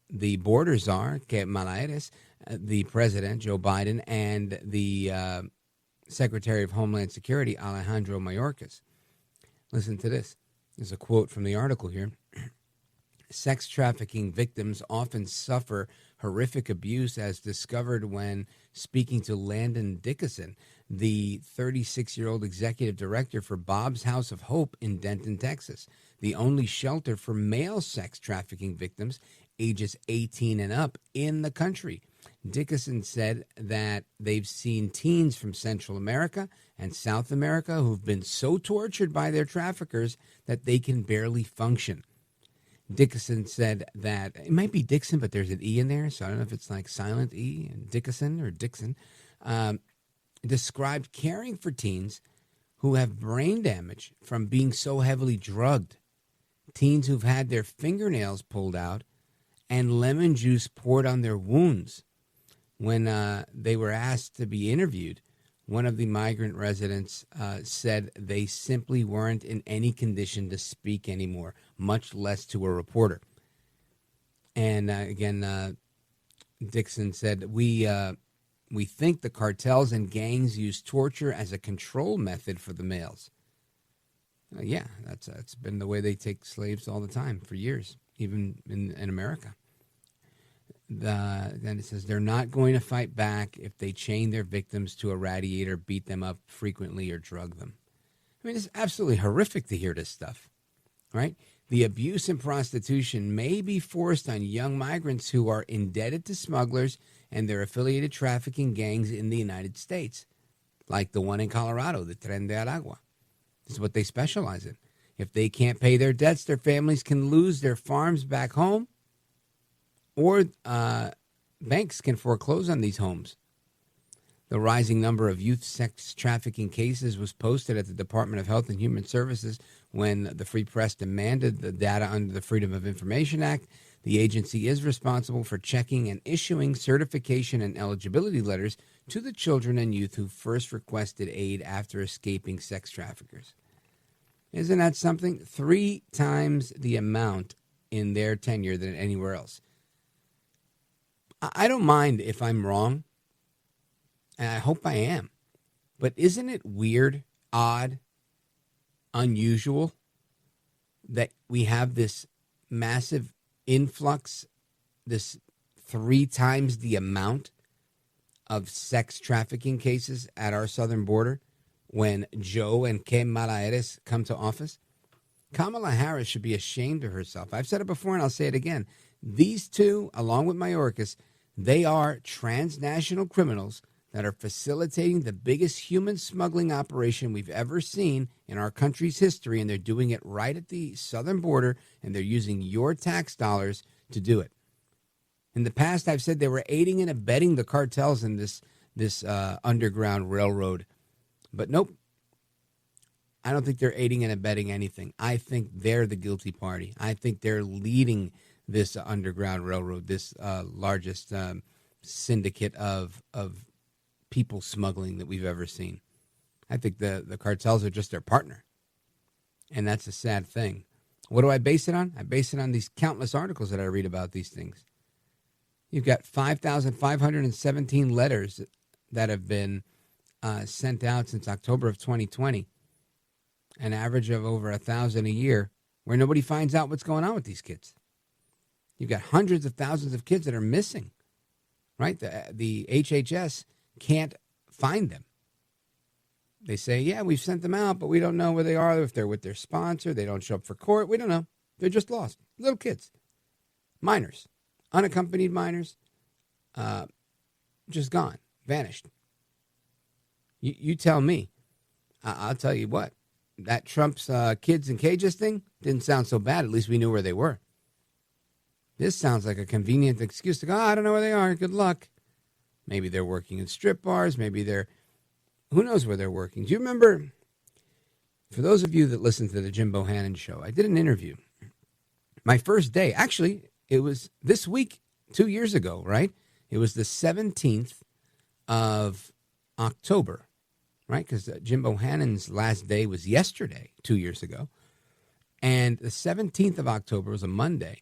the border czar, Capt, the president, Joe Biden, and the Secretary of Homeland Security, Alejandro Mayorkas. Listen to this. There's a quote from the article here. Sex trafficking victims often suffer horrific abuse, as discovered when speaking to Landon Dickinson, the 36-year-old executive director for Bob's House of Hope in Denton, Texas, the only shelter for male sex trafficking victims ages 18 and up in the country. Dickinson said that they've seen teens from Central America and South America who've been so tortured by their traffickers that they can barely function. Dickinson said that it might be Dixon, but there's an E in there, so I don't know if it's like silent E, Dickinson or Dixon, described caring for teens who have brain damage from being so heavily drugged, teens who've had their fingernails pulled out and lemon juice poured on their wounds. When they were asked to be interviewed, one of the migrant residents said they simply weren't in any condition to speak anymore, much less to a reporter. And again, Dixon said, we think the cartels and gangs use torture as a control method for the males. Yeah, that's been the way they take slaves all the time for years, even in America. Then it says they're not going to fight back if they chain their victims to a radiator, beat them up frequently, or drug them. I mean, it's absolutely horrific to hear this stuff, right? The abuse and prostitution may be forced on young migrants who are indebted to smugglers and their affiliated trafficking gangs in the United States, like the one in Colorado, the Tren de Aragua. This is what they specialize in. If they can't pay their debts, their families can lose their farms back home, or banks can foreclose on these homes. The rising number of youth sex trafficking cases was posted at the Department of Health and Human Services when the Free Press demanded the data under the Freedom of Information Act. The agency is responsible for checking and issuing certification and eligibility letters to the children and youth who first requested aid after escaping sex traffickers. Isn't that something? 3 times the amount in their tenure than anywhere else. I don't mind if I'm wrong, and I hope I am, but isn't it weird, odd, unusual that we have this massive influx, this 3 times the amount of sex trafficking cases at our southern border when Joe and Capt come to office? Kamala Harris should be ashamed of herself. I've said it before and I'll say it again. These two, along with Mayorkas, they are transnational criminals that are facilitating the biggest human smuggling operation we've ever seen in our country's history, and they're doing it right at the southern border, and they're using your tax dollars to do it. In the past, I've said they were aiding and abetting the cartels in this underground railroad. But nope. I don't think they're aiding and abetting anything. I think they're the guilty party. I think they're leading this underground railroad, this largest syndicate of people smuggling that we've ever seen. I think the cartels are just their partner. And that's a sad thing. What do I base it on? I base it on these countless articles that I read about these things. You've got 5,517 letters that have been sent out since October of 2020, an average of over 1,000 a year, where nobody finds out what's going on with these kids. You've got hundreds of thousands of kids that are missing, right? The HHS can't find them. They say, yeah, we've sent them out, but we don't know where they are, if they're with their sponsor. They don't show up for court. We don't know. They're just lost. Little kids, minors, unaccompanied minors, just gone, vanished. You tell me. I'll tell you what. That Trump's kids in cages thing didn't sound so bad. At least we knew where they were. This sounds like a convenient excuse to go, I don't know where they are. Good luck. Maybe they're working in strip bars. Maybe they're, who knows where they're working. Do you remember, for those of you that listen to the Jim Bohannon show, I did an interview. My first day, actually, it was this week, 2 years ago, right? It was the 17th of October, right? Because Jim Bohannon's last day was yesterday, 2 years ago. And the 17th of October was a Monday.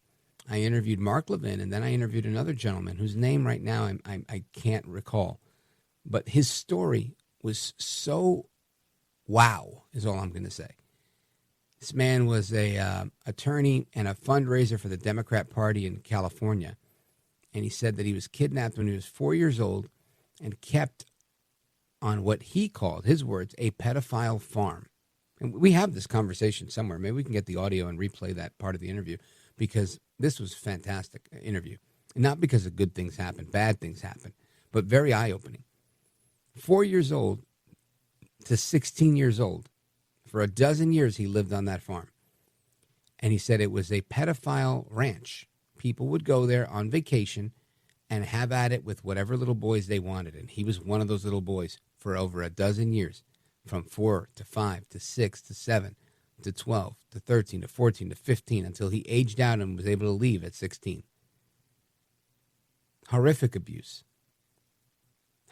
I interviewed Mark Levin, and then I interviewed another gentleman whose name right now I can't recall. But his story was so wow, is all I'm going to say. This man was a attorney and a fundraiser for the Democrat Party in California. And he said that he was kidnapped when he was 4 years old and kept on what he called, his words, a pedophile farm. And we have this conversation somewhere. Maybe we can get the audio and replay that part of the interview, because this was a fantastic interview. Not because of good things happen, bad things happen, but very eye-opening. 4 years old to 16 years old. For a dozen years, he lived on that farm. And he said it was a pedophile ranch. People would go there on vacation and have at it with whatever little boys they wanted. And he was one of those little boys for over a dozen years, from 4 to 5 to 6 to 7 to 12 to 13 to 14 to 15, until he aged out and was able to leave at 16. Horrific abuse.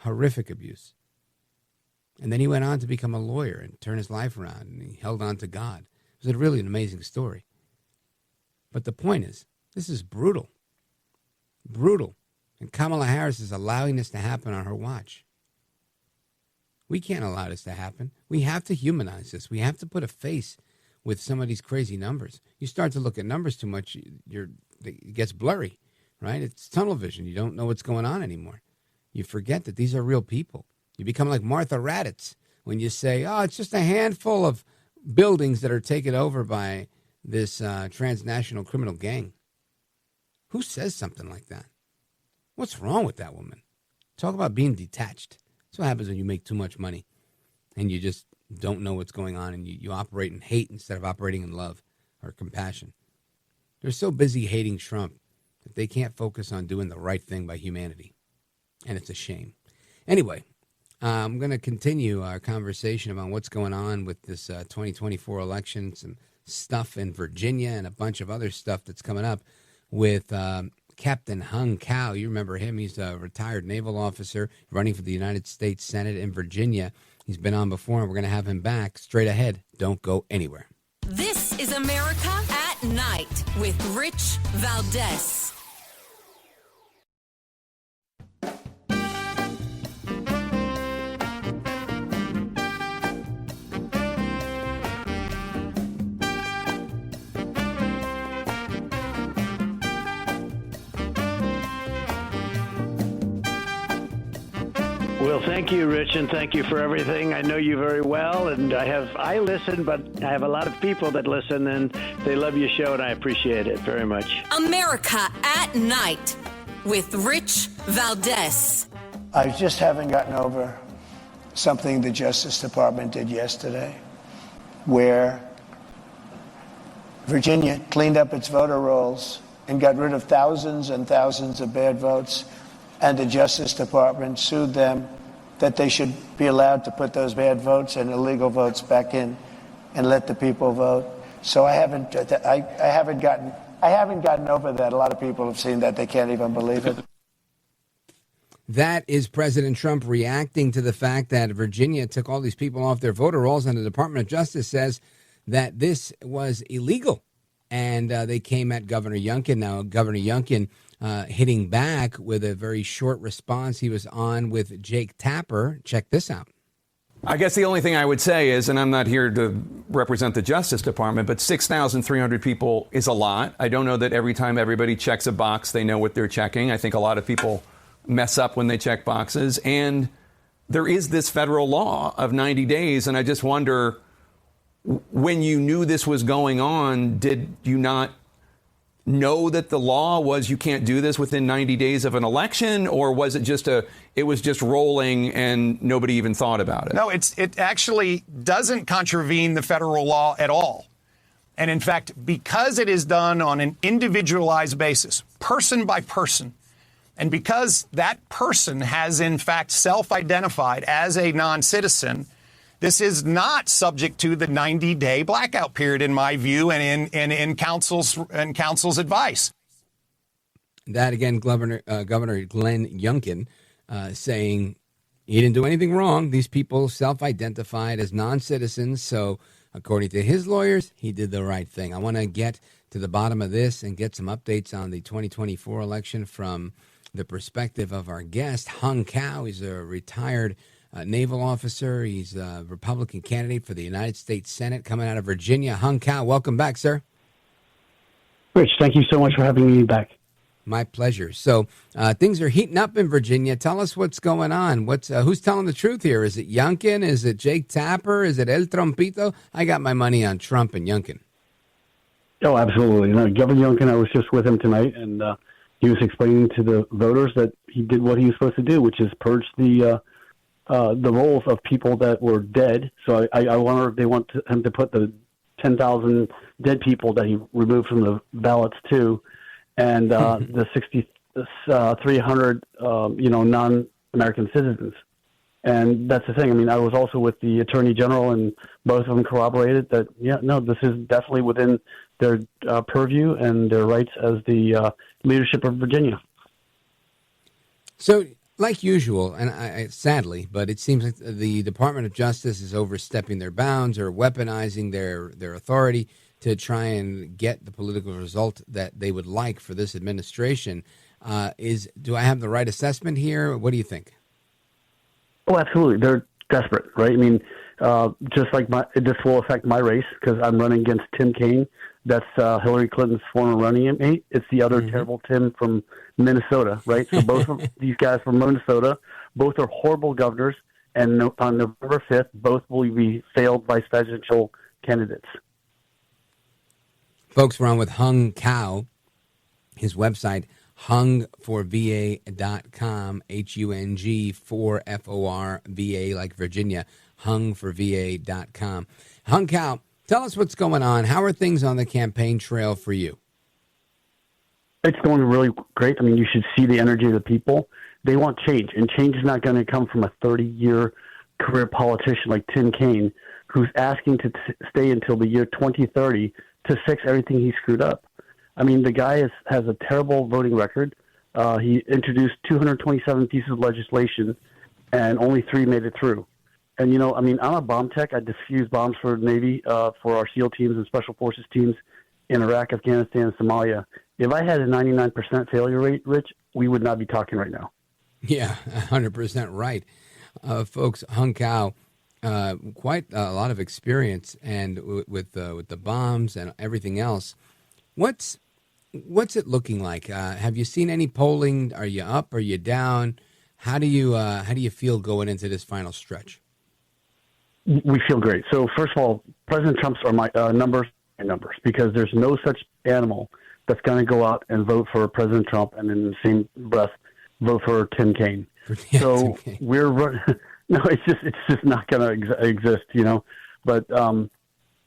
Horrific abuse. And then he went on to become a lawyer and turn his life around, and he held on to God. It was really an amazing story. But the point is, this is brutal. Brutal. And Kamala Harris is allowing this to happen on her watch. We can't allow this to happen. We have to humanize this. We have to put a face with some of these crazy numbers. You start to look at numbers too much, it gets blurry, right? It's tunnel vision. You don't know what's going on anymore. You forget that these are real people. You become like Martha Raddatz when you say, oh, it's just a handful of buildings that are taken over by this transnational criminal gang. Who says something like that? What's wrong with that woman? Talk about being detached. That's what happens when you make too much money and you just don't know what's going on, and you operate in hate instead of operating in love or compassion. They're so busy hating Trump that they can't focus on doing the right thing by humanity. And it's a shame. Anyway, I'm going to continue our conversation about what's going on with this 2024 election, some stuff in Virginia and a bunch of other stuff that's coming up with Captain Hung Cao. You remember him. He's a retired naval officer running for the United States Senate in Virginia. He's been on before, and we're going to have him back straight ahead. Don't go anywhere.
This is America at Night with Rich Valdez.
Well, thank you, Rich, and thank you for everything. I know you very well, and I listen, but I have a lot of people that listen, and they love your show, and I appreciate it very much.
America at Night with Rich Valdez.
I just haven't gotten over something the Justice Department did yesterday, where Virginia cleaned up its voter rolls and got rid of thousands and thousands of bad votes, and the Justice Department sued them that they should be allowed to put those bad votes and illegal votes back in and let the people vote. So I haven't gotten over that. A lot of people have seen that. They can't even believe it.
That is President Trump reacting to the fact that Virginia took all these people off their voter rolls, and the Department of Justice says that this was illegal. And they came at Governor Youngkin. Now, Governor Youngkin hitting back with a very short response. He was on with Jake Tapper. Check this out.
I guess the only thing I would say is, and I'm not here to represent the Justice Department, but 6,300 people is a lot. I don't know that every time everybody checks a box, they know what they're checking. I think a lot of people mess up when they check boxes. And there is this federal law of 90 days. And I just wonder, when you knew this was going on, did you not know that the law was you can't do this within 90 days of an election? Or was it just it was just rolling and nobody even thought about it?
No, it actually doesn't contravene the federal law at all. And in fact, because it is done on an individualized basis, person by person, and because that person has in fact self-identified as a non-citizen, this is not subject to the 90-day blackout period, in my view, and in counsel's advice.
That again, Governor Glenn Youngkin saying he didn't do anything wrong. These people self-identified as non-citizens, so according to his lawyers, he did the right thing. I want to get to the bottom of this and get some updates on the 2024 election from the perspective of our guest, Hung Cao. He's a retired naval officer. He's a Republican candidate for the United States Senate coming out of Virginia. Hung Cao, welcome back, sir.
Rich, thank you so much for having me back.
My pleasure. So things are heating up in Virginia. Tell us what's going on. Who's telling the truth here? Is it Youngkin? Is it Jake Tapper? Is it El Trompito? I got my money on Trump and Youngkin.
Oh, absolutely. No, Governor Youngkin, I was just with him tonight, and he was explaining to the voters that he did what he was supposed to do, which is purge the rolls of people that were dead. So I wonder if they want him to put the 10,000 dead people that he removed from the ballots too, and the 6,300 non-American citizens. And that's the thing. I mean, I was also with the Attorney General, and both of them corroborated that, this is definitely within their purview and their rights as the leadership of Virginia.
So, like usual, and I sadly, but it seems like the Department of Justice is overstepping their bounds or weaponizing their authority to try and get the political result that they would like for this administration. Do I have the right assessment here? What do you think?
Oh, absolutely. They're desperate, right? I mean, just like this will affect my race because I'm running against Tim Kaine. That's Hillary Clinton's former running mate. It's the other terrible Tim from Minnesota, right? So both of these guys from Minnesota, both are horrible governors, and on November 5th, both will be failed vice presidential candidates.
Folks, we're on with Hung Cao. His website, hungforva.com, HUNG4FORVA, like Virginia, hungforva.com. Hung Cao, tell us what's going on. How are things on the campaign trail for you?
It's going really great. I mean, you should see the energy of the people. They want change, and change is not going to come from a 30-year career politician like Tim Kaine, who's asking to stay until the year 2030 to fix everything he screwed up. I mean, the guy has a terrible voting record. He introduced 227 pieces of legislation, and only 3 made it through. And, I'm a bomb tech. I defuse bombs for the Navy, for our SEAL teams and Special Forces teams in Iraq, Afghanistan, and Somalia. If I had a 99% failure rate, Rich, we would not be talking right now.
Yeah, 100% right. Folks, Hung Cao, quite a lot of experience, and with the bombs and everything else. What's it looking like? Have you seen any polling? Are you up? Are you down? How do you feel going into this final stretch?
We feel great. So first of all, President Trump's are my numbers, because there's no such animal that's going to go out and vote for President Trump and in the same breath vote for Tim Kaine.
Yeah,
so
Tim Kaine.
No, it's just not going to exist, But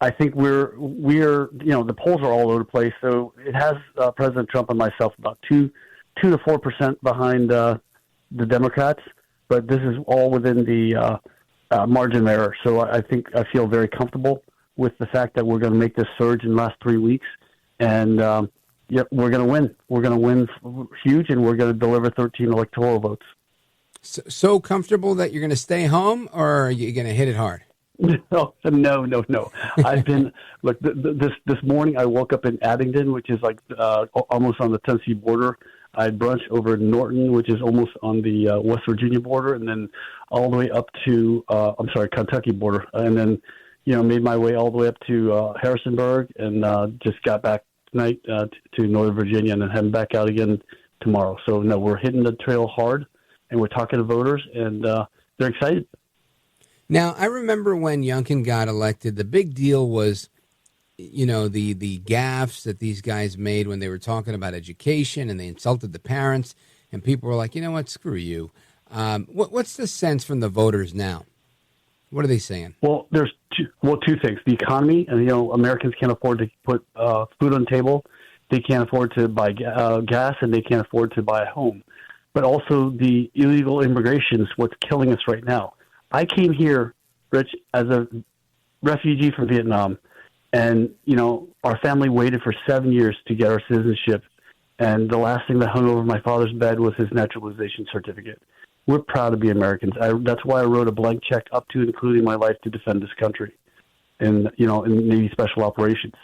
I think we're the polls are all over the place. So it has President Trump and myself about 2 to 4% behind the Democrats, but this is all within the margin of error. So I think I feel very comfortable with the fact that we're going to make this surge in the last 3 weeks. And, we're going to win. We're going to win huge, and we're going to deliver 13 electoral votes.
So comfortable that you're going to stay home, or are you going to hit it hard?
No. I've been this morning. I woke up in Abingdon, which is like almost on the Tennessee border. I had brunch over in Norton, which is almost on the West Virginia border, and then all the way up to Kentucky border, and then made my way all the way up to Harrisonburg, and just got back tonight to Northern Virginia, and then heading back out again tomorrow. So no, we're hitting the trail hard, and we're talking to voters, and they're excited.
Now, I remember when Youngkin got elected, the big deal was, the gaffes that these guys made when they were talking about education, and they insulted the parents, and people were like, you know what, screw you. What's the sense from the voters now? What are they saying?
Well, there's two things. The economy, and Americans can't afford to put food on the table. They can't afford to buy gas, and they can't afford to buy a home. But also the illegal immigration is what's killing us right now. I came here, Rich, as a refugee from Vietnam, and, our family waited for 7 years to get our citizenship, and the last thing that hung over my father's bed was his naturalization certificate. We're proud to be Americans. That's why I wrote a blank check up to including my life to defend this country in Navy Special Operations.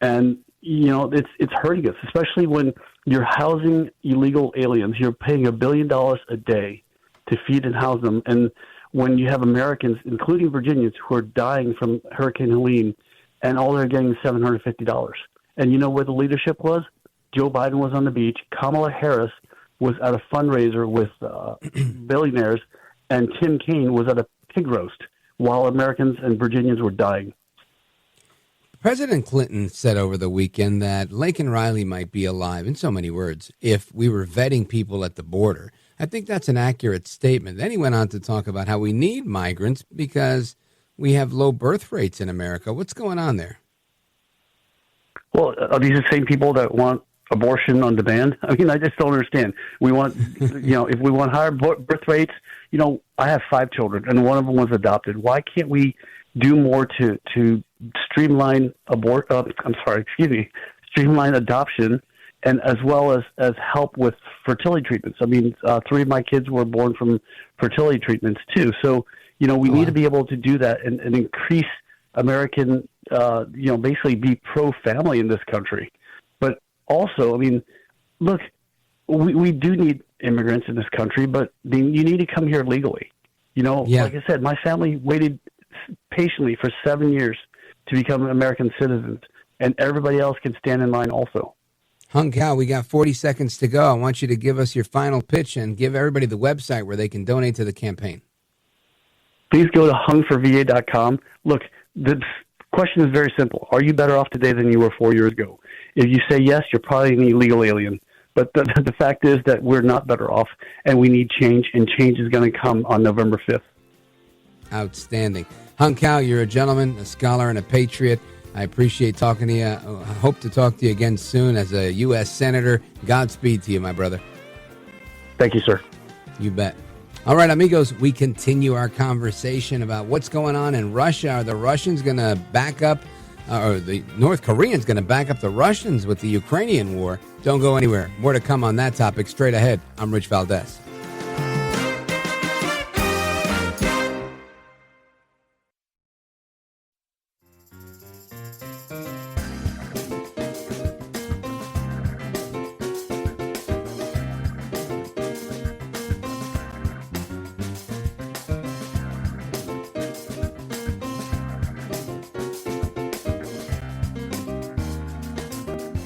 And, it's hurting us, especially when you're housing illegal aliens. You're paying $1 billion a day to feed and house them, and when you have Americans, including Virginians, who are dying from Hurricane Helene, and all they're getting is $750. And you know where the leadership was? Joe Biden was on the beach. Kamala Harris was at a fundraiser with billionaires, and Tim Kaine was at a pig roast while Americans and Virginians were dying.
President Clinton said over the weekend that Lincoln Riley might be alive, in so many words, if we were vetting people at the border. I think that's an accurate statement. Then he went on to talk about how we need migrants because we have low birth rates in America. What's going on there?
Well, are these the same people that want abortion on demand? I mean, I just don't understand. We want, if we want higher birth rates, I have 5 children and one of them was adopted. Why can't we do more to streamline streamline adoption, and as well as help with fertility treatments? I mean, 3 of my kids were born from fertility treatments too. So, we need to be able to do that and increase American, basically be pro-family in this country. But also, I mean, look, we do need immigrants in this country, but you need to come here legally. Like I said, my family waited patiently for 7 years to become American citizens, and everybody else can stand in line also.
Hung Kao, we got 40 seconds to go. I want you to give us your final pitch and give everybody the website where they can donate to the campaign.
Please go to hungforva.com. Look, the question is very simple. Are you better off today than you were 4 years ago? If you say yes, you're probably an illegal alien. But the fact is that we're not better off, and we need change, and change is going to come on November 5th.
Outstanding. Hung Kao, you're a gentleman, a scholar, and a patriot. I appreciate talking to you. I hope to talk to you again soon as a U.S. Senator. Godspeed to you, my brother.
Thank you, sir.
You bet. All right, amigos, we continue our conversation about what's going on in Russia. Are the Russians going to back up, or the North Koreans going to back up the Russians with the Ukrainian war? Don't go anywhere. More to come on that topic straight ahead. I'm Rich Valdez.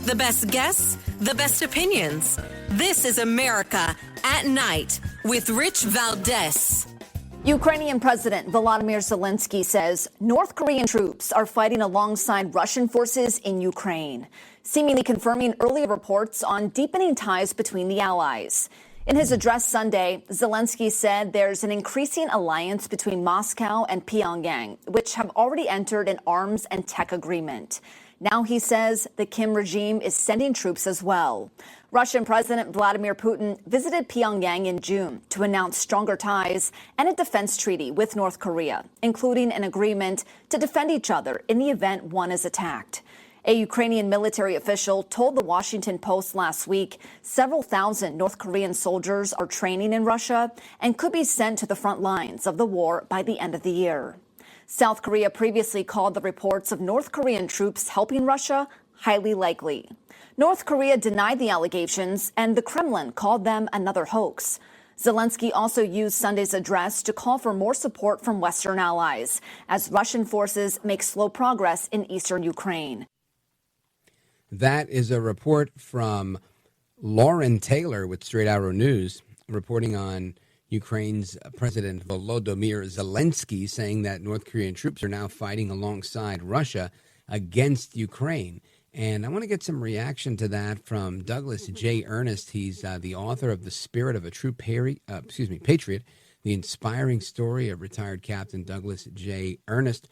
The best guests, the best opinions. This is America at Night with Rich Valdez.
Ukrainian President Volodymyr Zelensky says North Korean troops are fighting alongside Russian forces in Ukraine, seemingly confirming earlier reports on deepening ties between the allies. In his address Sunday, Zelensky said there's an increasing alliance between Moscow and Pyongyang, which have already entered an arms and tech agreement. Now he says the Kim regime is sending troops as well. Russian President Vladimir Putin visited Pyongyang in June to announce stronger ties and a defense treaty with North Korea, including an agreement to defend each other in the event one is attacked. A Ukrainian military official told the Washington Post last week several thousand North Korean soldiers are training in Russia and could be sent to the front lines of the war by the end of the year. South Korea previously called the reports of North Korean troops helping Russia highly likely. North Korea denied the allegations, and the Kremlin called them another hoax. Zelensky also used Sunday's address to call for more support from Western allies as Russian forces make slow progress in eastern Ukraine.
That is a report from Lauren Taylor with Straight Arrow News, reporting on Ukraine's President Volodymyr Zelensky saying that North Korean troops are now fighting alongside Russia against Ukraine. And I want to get some reaction to that from Douglas J. Ernest. He's the author of The Spirit of a True Patriot, the inspiring story of retired Captain Douglas J. Ernest.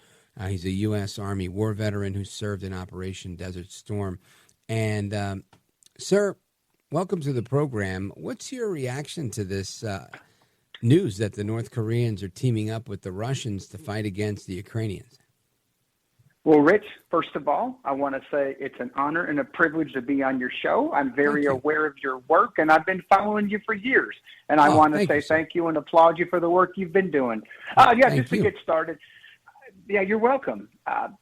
He's a U.S. Army war veteran who served in Operation Desert Storm. And, sir, welcome to the program. What's your reaction to this news that the North Koreans are teaming up with the Russians to fight against the Ukrainians?
Well, Rich, first of all, I want to say it's an honor and a privilege to be on your show. I'm very aware of your work, and I've been following you for years. And I want to say thank you and applaud you for the work you've been doing. Just to get started. Yeah, you're welcome.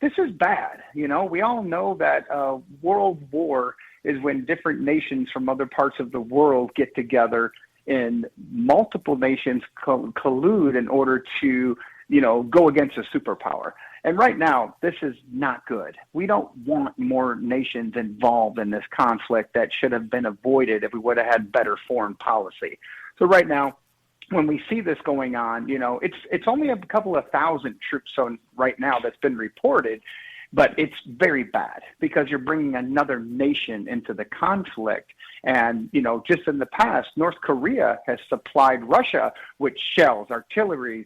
This is bad. You know, we all know that world war is when different nations from other parts of the world get together and multiple nations collude in order to, go against a superpower. And right now, this is not good. We don't want more nations involved in this conflict that should have been avoided if we would have had better foreign policy. So right now, when we see this going on, it's only a couple of thousand troops right now that's been reported, but it's very bad because you're bringing another nation into the conflict. And, just in the past, North Korea has supplied Russia with shells, artilleries,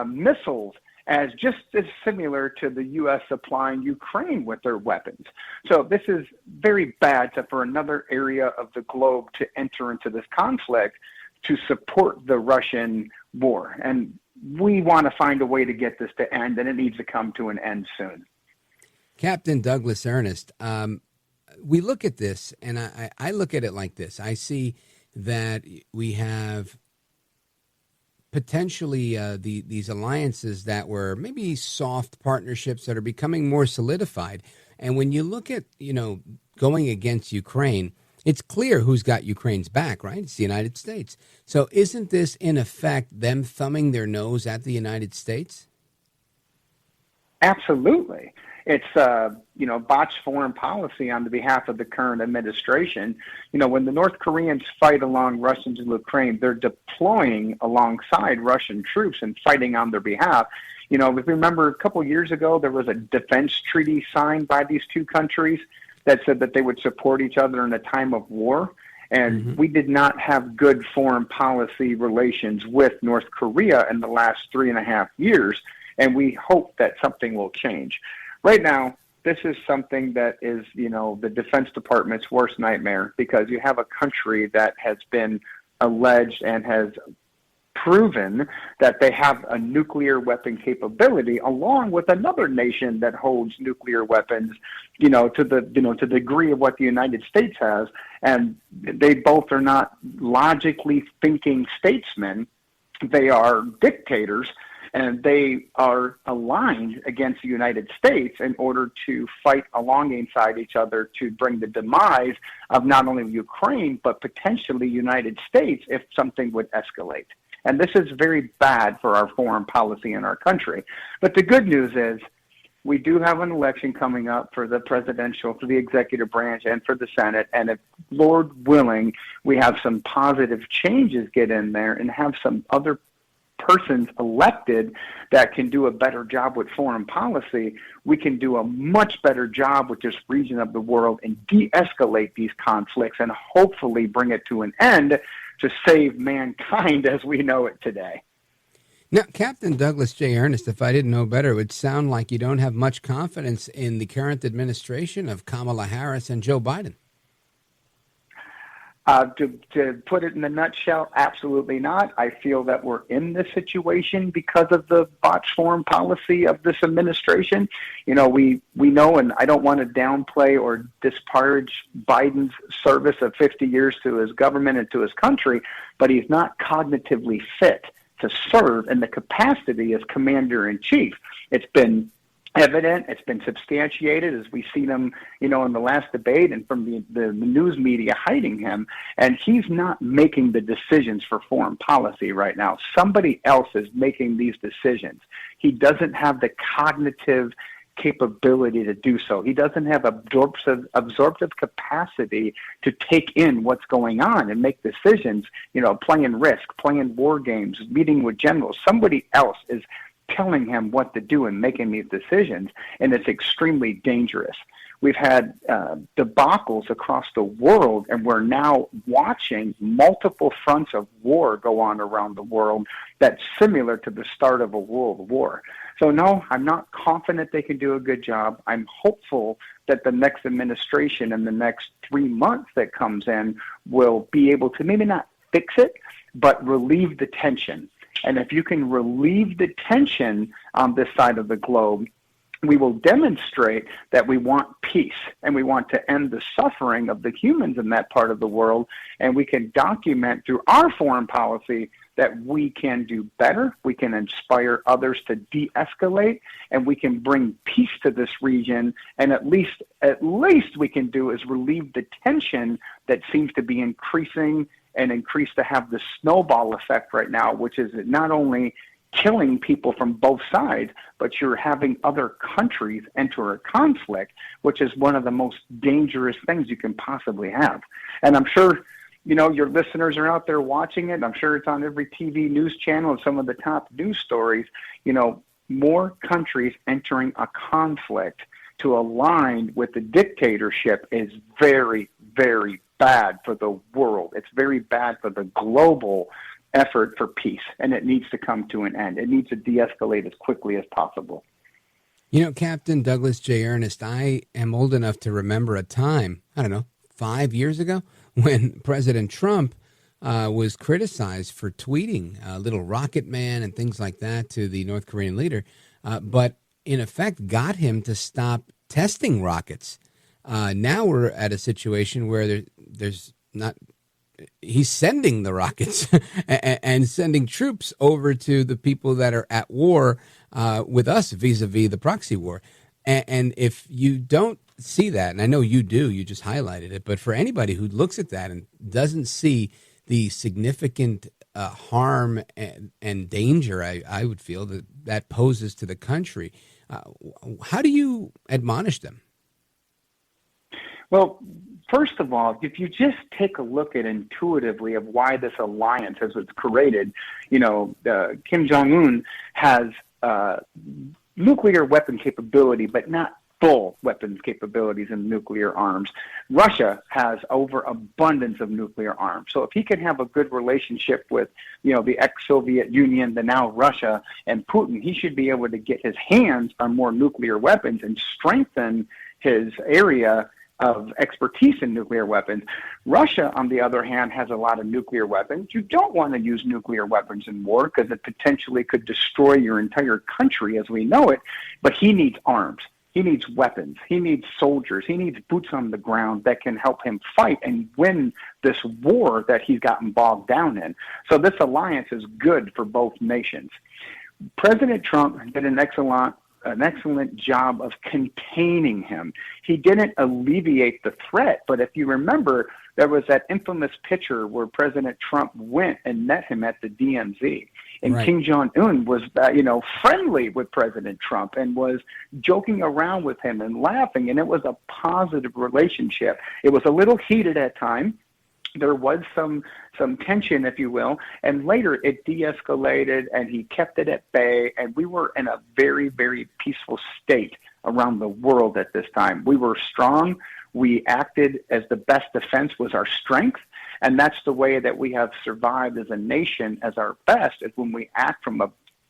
missiles, as just as similar to the U.S. supplying Ukraine with their weapons. So this is very bad for another area of the globe to enter into this conflict to support the Russian war. And we want to find a way to get this to end, and it needs to come to an end soon.
Captain Douglas Ernest, we look at this, and I look at it like this. I see that we have potentially these alliances that were maybe soft partnerships that are becoming more solidified. And when you look at, going against Ukraine, it's clear who's got Ukraine's back, right? It's the United States. So isn't this, in effect, them thumbing their nose at the United States?
Absolutely. It's, botched foreign policy on the behalf of the current administration. When the North Koreans fight along Russians in Ukraine, they're deploying alongside Russian troops and fighting on their behalf. If you remember a couple of years ago, there was a defense treaty signed by these two countries that said that they would support each other in a time of war. And we did not have good foreign policy relations with North Korea in the last 3.5 years. And we hope that something will change. Right now, this is something that is, the Defense Department's worst nightmare, because you have a country that has been alleged and has proven that they have a nuclear weapon capability, along with another nation that holds nuclear weapons, to the degree of what the United States has. And they both are not logically thinking statesmen. They are dictators. And they are aligned against the United States in order to fight alongside each other to bring the demise of not only Ukraine, but potentially the United States if something would escalate. And this is very bad for our foreign policy in our country. But the good news is we do have an election coming up for the presidential, for the executive branch, and for the Senate. And if, Lord willing, we have some positive changes get in there and have some other persons elected that can do a better job with foreign policy, we can do a much better job with this region of the world and de-escalate these conflicts and hopefully bring it to an end to save mankind as we know it today.
Now, Captain Douglas J. Ernest, if I didn't know better, it would sound like you don't have much confidence in the current administration of Kamala Harris and Joe Biden.
To put it in a nutshell, absolutely not. I feel that we're in this situation because of the botched foreign policy of this administration. We know, and I don't want to downplay or disparage Biden's service of 50 years to his government and to his country, but he's not cognitively fit to serve in the capacity as commander-in-chief. It's been evident, it's been substantiated as we've seen him, in the last debate and from the news media hiding him. And he's not making the decisions for foreign policy right now. Somebody else is making these decisions. He doesn't have the cognitive capability to do so. He doesn't have absorptive capacity to take in what's going on and make decisions, playing risk, playing war games, meeting with generals. Somebody else is telling him what to do and making these decisions, and it's extremely dangerous. We've had debacles across the world, and we're now watching multiple fronts of war go on around the world that's similar to the start of a world war. So no, I'm not confident they can do a good job. I'm hopeful that the next administration in the next 3 months that comes in will be able to maybe not fix it, but relieve the tension. And if you can relieve the tension on this side of the globe, we will demonstrate that we want peace and we want to end the suffering of the humans in that part of the world. And we can document through our foreign policy that we can do better. We can inspire others to de-escalate, and we can bring peace to this region. And at least we can do is relieve the tension that seems to be increasing and increase to have the snowball effect right now, which is not only killing people from both sides, but you're having other countries enter a conflict, which is one of the most dangerous things you can possibly have. And I'm sure, your listeners are out there watching it. I'm sure it's on every TV news channel and some of the top news stories. More countries entering a conflict to align with the dictatorship is very, very bad for the world. It's very bad for the global effort for peace, and it needs to come to an end. It needs to de-escalate as quickly as possible.
Captain Douglas J. Ernest, I am old enough to remember a time, 5 years ago, when President Trump was criticized for tweeting Little Rocket Man and things like that to the North Korean leader, but in effect got him to stop testing rockets. Now we're at a situation where there's not. He's sending the rockets and sending troops over to the people that are at war with us vis-a-vis the proxy war. And if you don't see that, and I know you do, you just highlighted it, but for anybody who looks at that and doesn't see the significant harm and danger, I would feel that poses to the country, how do you admonish them?
Well, first of all, if you just take a look at intuitively of why this alliance has was created, Kim Jong-un has nuclear weapon capability, but not full weapons capabilities and nuclear arms. Russia has overabundance of nuclear arms. So if he can have a good relationship with, the ex-Soviet Union, the now Russia, and Putin, he should be able to get his hands on more nuclear weapons and strengthen his area of expertise in nuclear weapons. Russia, on the other hand, has a lot of nuclear weapons. You don't want to use nuclear weapons in war because it potentially could destroy your entire country as we know it, but he needs arms. He needs weapons. He needs soldiers. He needs boots on the ground that can help him fight and win this war that he's gotten bogged down in. So this alliance is good for both nations. President Trump did an excellent job of containing him. He didn't alleviate the threat, but if you remember, there was that infamous picture where President Trump went and met him at the DMZ. And right. Kim Jong-un was, friendly with President Trump and was joking around with him and laughing, and it was a positive relationship. It was a little heated at times. There was some tension, if you will, and later it de-escalated and he kept it at bay, and we were in a very, very peaceful state around the world at this time. We were strong. We acted as the best defense was our strength, and that's the way that we have survived as a nation as our best, is when we act from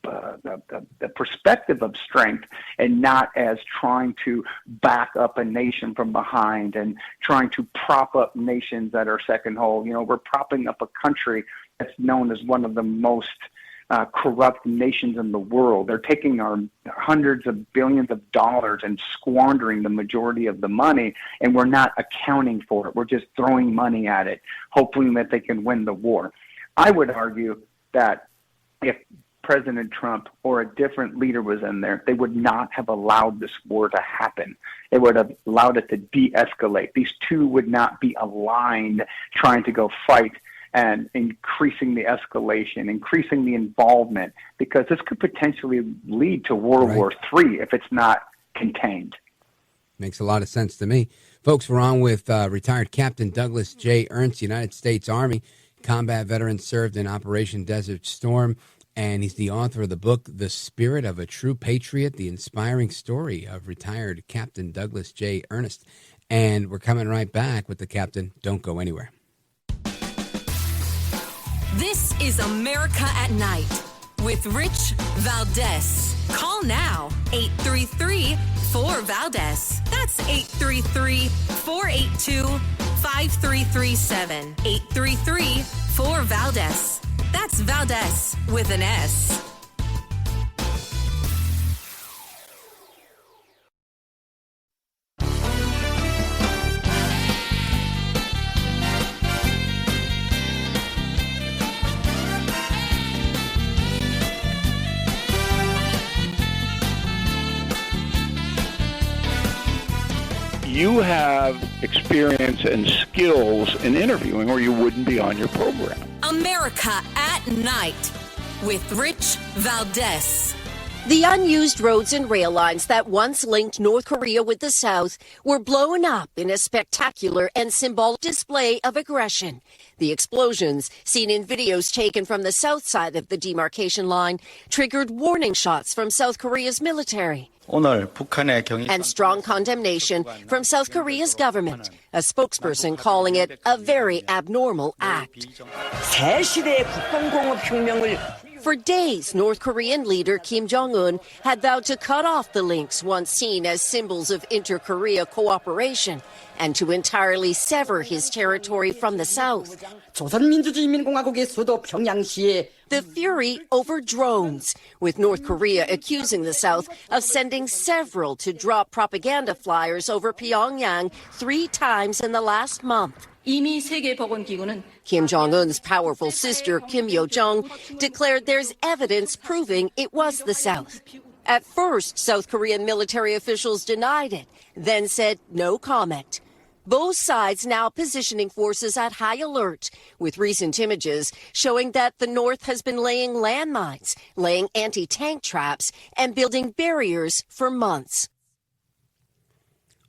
the perspective of strength, and not as trying to back up a nation from behind and trying to prop up nations that are second whole. We're propping up a country that's known as one of the most corrupt nations in the world. They're taking our hundreds of billions of dollars and squandering the majority of the money, and we're not accounting for it. We're just throwing money at it, hoping that they can win the war. I would argue that if President Trump or a different leader was in there, they would not have allowed this war to happen. They would have allowed it to de-escalate. These two would not be aligned trying to go fight and increasing the escalation, increasing the involvement, because this could potentially lead to World War III if it's not contained.
Makes a lot of sense to me. Folks, we're on with retired Captain Douglas J. Ernest, United States Army, combat veteran, served in Operation Desert Storm, and he's the author of the book, The Spirit of a True Patriot, the inspiring story of retired Captain Douglas J. Ernest. And we're coming right back with the Captain. Don't go anywhere.
This is America at Night with Rich Valdez. Call now, 833-4VALDEZ. That's 833-482-5337. 833-4VALDEZ. That's Valdez with an S.
You have experience and skills in interviewing, or you wouldn't be on your program.
America at Night with Rich Valdez.
The unused roads and rail lines that once linked North Korea with the South were blown up in a spectacular and symbolic display of aggression. The explosions, seen in videos taken from the south side of the demarcation line, triggered warning shots from South Korea's military. And strong condemnation from South Korea's government, a spokesperson calling it a very abnormal act. For days, North Korean leader Kim Jong-un had vowed to cut off the links once seen as symbols of inter-Korea cooperation and to entirely sever his territory from the South. The fury over drones, with North Korea accusing the South of sending several to drop propaganda flyers over Pyongyang 3 times in the last month. Kim Jong-un's powerful sister, Kim Yo-jong, declared there's evidence proving it was the South. At first, South Korean military officials denied it, then said no comment. Both sides now positioning forces at high alert, with recent images showing that the North has been laying landmines, laying anti-tank traps, and building barriers for months.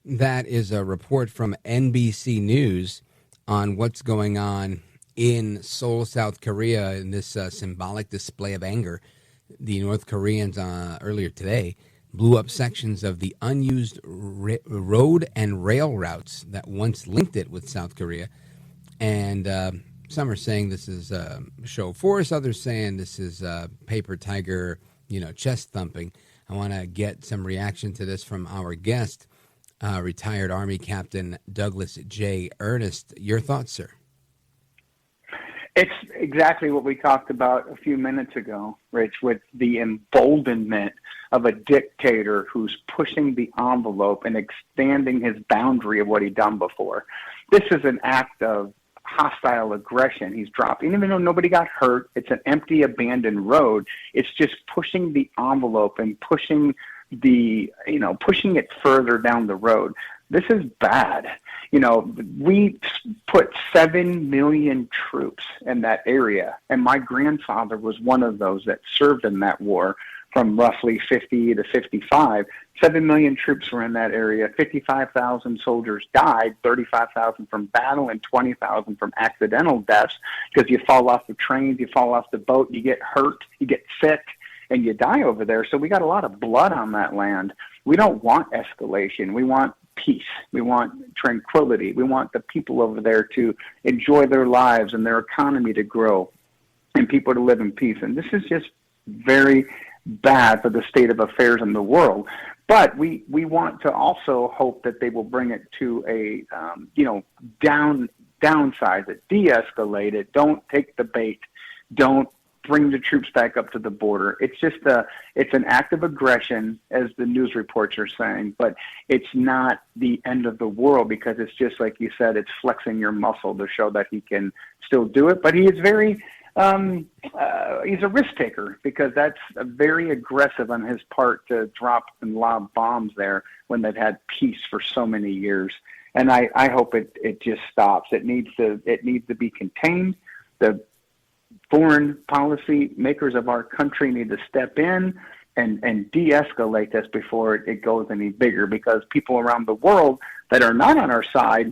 That is a report from NBC News on what's going on in Seoul, South Korea, in this symbolic display of anger. The North Koreans earlier today blew up sections of the unused road and rail routes that once linked it with South Korea. And some are saying this is show force, others saying this is paper tiger, chest thumping. I want to get some reaction to this from our guest, retired Army Captain Douglas J. Ernest. Your thoughts, sir?
It's exactly what we talked about a few minutes ago, Rich, with the emboldenment of a dictator who's pushing the envelope and expanding his boundary of what he'd done before. This is an act of hostile aggression. He's dropping, even though nobody got hurt. It's an empty, abandoned road. It's just pushing the envelope and pushing it further down the road. This is bad. We put 7 million troops in that area, and my grandfather was one of those that served in that war from roughly 50 to 55. 7 million troops were in that area. 55,000 soldiers died, 35,000 from battle, and 20,000 from accidental deaths because you fall off the trains, you fall off the boat, you get hurt, you get sick, and you die over there. So we got a lot of blood on that land. We don't want escalation. We want peace. We want tranquility. We want the people over there to enjoy their lives and their economy to grow and people to live in peace. And this is just very, bad for the state of affairs in the world. But we want to also hope that they will bring it to a, downsize it, de-escalate it, don't take the bait, don't bring the troops back up to the border. It's just it's an act of aggression, as the news reports are saying, but it's not the end of the world, because it's just like you said, it's flexing your muscle to show that he can still do it. But he is very, he's a risk taker, because that's very aggressive on his part to drop and lob bombs there when they've had peace for so many years. And I hope it just stops. It needs to be contained. The foreign policy makers of our country need to step in and de-escalate this before it goes any bigger, because people around the world that are not on our side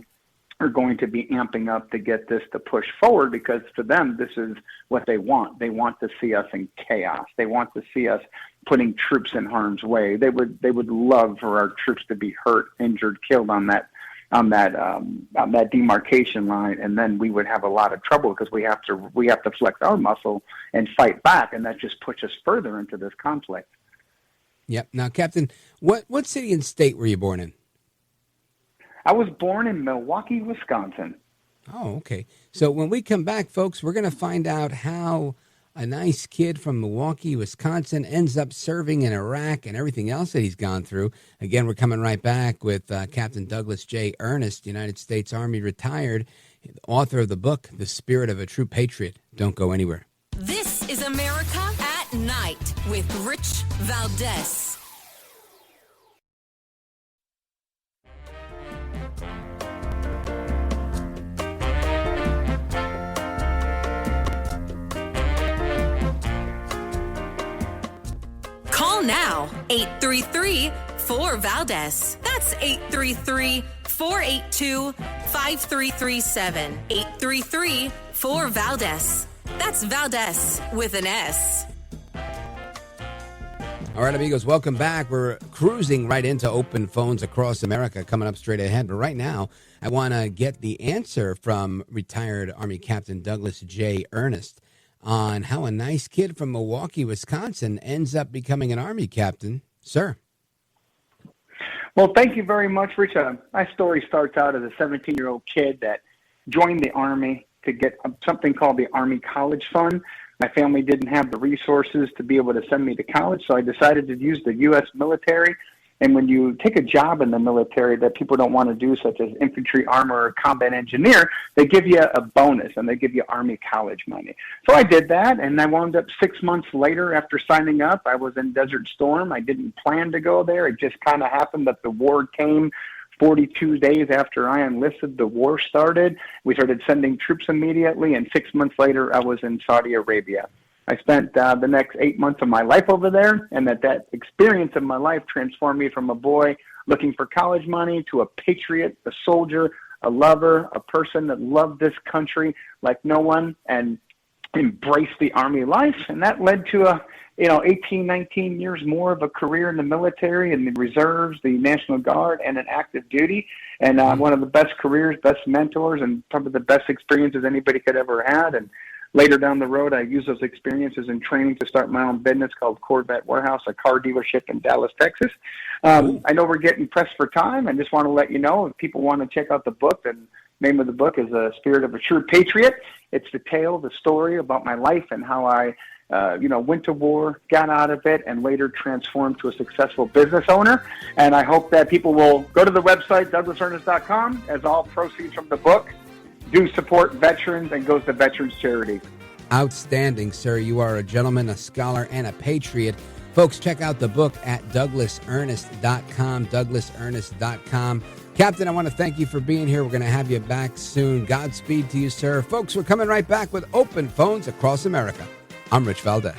are going to be amping up to get this to push forward, because for them, this is what they want. They want to see us in chaos. They want to see us putting troops in harm's way. They would love for our troops to be hurt, injured, killed on that demarcation line, and then we would have a lot of trouble, because we have to flex our muscle and fight back, and that just puts us further into this conflict.
Yep. Now, Captain, what city and state were you born in?
I was born in Milwaukee, Wisconsin.
Oh, okay. So when we come back, folks, we're going to find out how a nice kid from Milwaukee, Wisconsin, ends up serving in Iraq and everything else that he's gone through. Again, we're coming right back with Captain Douglas J. Ernest, United States Army retired, author of the book, The Spirit of a True Patriot. Don't go anywhere.
This is America at Night with Rich Valdez. Call now, 833-4VALDEZ. That's 833-482-5337. 833-4VALDEZ. That's Valdez with an S.
All right, amigos, welcome back. We're cruising right into open phones across America, coming up straight ahead. But right now, I want to get the answer from retired Army Captain Douglas J. Ernest on how a nice kid from Milwaukee, Wisconsin ends up becoming an Army captain. Sir.
Well, thank you very much, Rich. My story starts out as a 17-year-old kid that joined the Army to get something called the Army College Fund. My family didn't have the resources to be able to send me to college, so I decided to use the U.S. military. And when you take a job in the military that people don't want to do, such as infantry, armor, or combat engineer, they give you a bonus, and they give you Army college money. So I did that, and I wound up 6 months later after signing up. I was in Desert Storm. I didn't plan to go there. It just kind of happened that the war came 42 days after I enlisted. The war started. We started sending troops immediately, and 6 months later, I was in Saudi Arabia. I spent the next 8 months of my life over there, and that experience of my life transformed me from a boy looking for college money to a patriot, a soldier, a lover, a person that loved this country like no one and embraced the Army life. And that led to 18, 19 years more of a career in the military and the reserves, the National Guard, and an active duty. And one of the best careers, best mentors, and probably the best experiences anybody could ever had. And later down the road, I used those experiences and training to start my own business called Corvette Warehouse, a car dealership in Dallas, Texas. I know we're getting pressed for time. I just want to let you know, if people want to check out the book, the name of the book is The Spirit of a True Patriot. It's the tale, the story about my life and how I went to war, got out of it, and later transformed to a successful business owner. And I hope that people will go to the website, douglasernest.com, as all proceeds from the book do support veterans and goes to veterans charities.
Outstanding, sir. You are a gentleman, a scholar, and a patriot. Folks, check out the book at douglasernest.com, douglasernest.com. Captain, I want to thank you for being here. We're going to have you back soon. Godspeed to you, sir. Folks, we're coming right back with open phones across America. I'm Rich Valdez.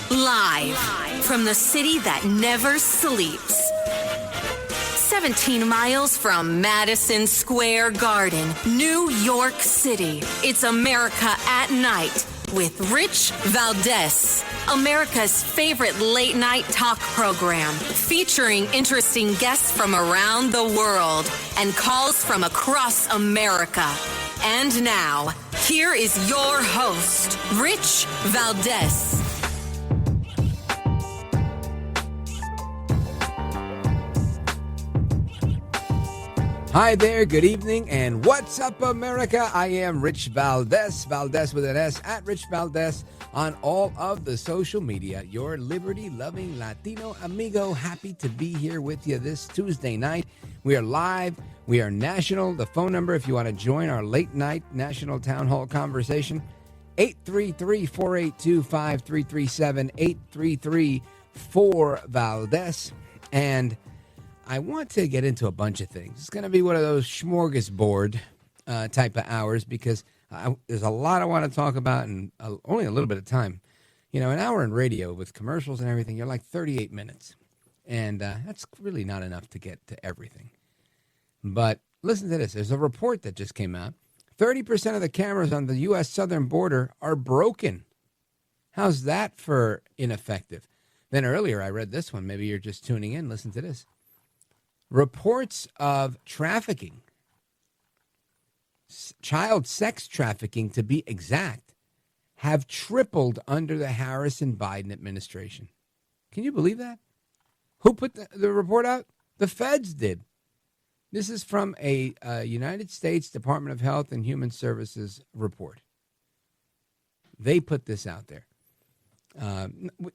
Live from the city that never sleeps. 17 miles from Madison Square Garden, New York City. It's America at Night with Rich Valdez, America's favorite late night talk program, featuring interesting guests from around the world and calls from across America. And now, here is your host, Rich Valdez.
Hi there, good evening, and what's up, America? I am Rich Valdez, Valdez with an S, at Rich Valdez on all of the social media. Your liberty-loving Latino amigo, happy to be here with you this Tuesday night. We are live, we are national. The phone number, if you want to join our late-night national town hall conversation, 833-482-5337, 833-4-VALDEZ, and I want to get into a bunch of things. It's going to be one of those smorgasbord type of hours because there's a lot I want to talk about and only a little bit of time. You know, an hour in radio with commercials and everything, you're like 38 minutes. And that's really not enough to get to everything. But listen to this. There's a report that just came out. 30% of the cameras on the U.S. southern border are broken. How's that for ineffective? Then earlier I read this one. Maybe you're just tuning in. Listen to this. Reports of trafficking, child sex trafficking to be exact, have tripled under the Harris and Biden administration. Can you believe that? Who put the report out? The feds did. This is from a United States Department of Health and Human Services report. They put this out there.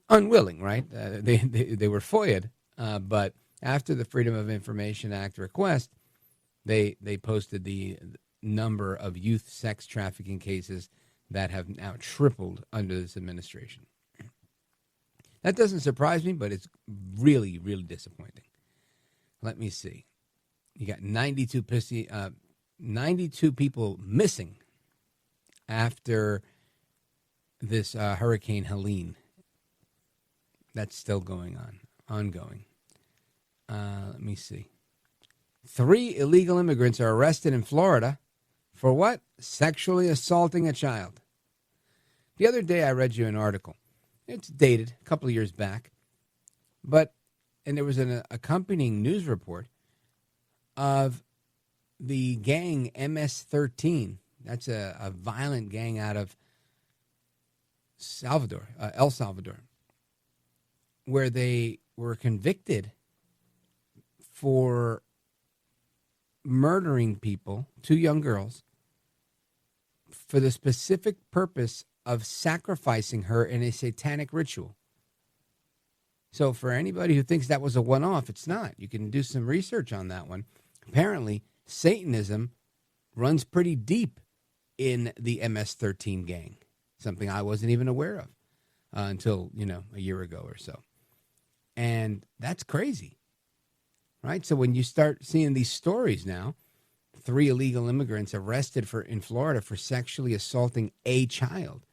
Unwilling, right? They were FOIA'd, but after the Freedom of Information Act request, they posted the number of youth sex trafficking cases that have now tripled under this administration. That doesn't surprise me, but it's really, really disappointing. Let me see. You got 92 people missing after this Hurricane Helene. That's still ongoing. Let me see. 3 illegal immigrants are arrested in Florida for what? Sexually assaulting a child. The other day I read you an article. It's dated a couple of years back. And there was an accompanying news report of the gang MS-13. That's a violent gang out of El Salvador, where they were convicted for murdering people, 2 young girls, for the specific purpose of sacrificing her in a satanic ritual. So for anybody who thinks that was a one-off, it's not. You can do some research on that one. Apparently, Satanism runs pretty deep in the MS-13 gang, something I wasn't even aware of until, a year ago or so. And that's crazy. Right? So when you start seeing these stories now, 3 illegal immigrants arrested in Florida for sexually assaulting a child,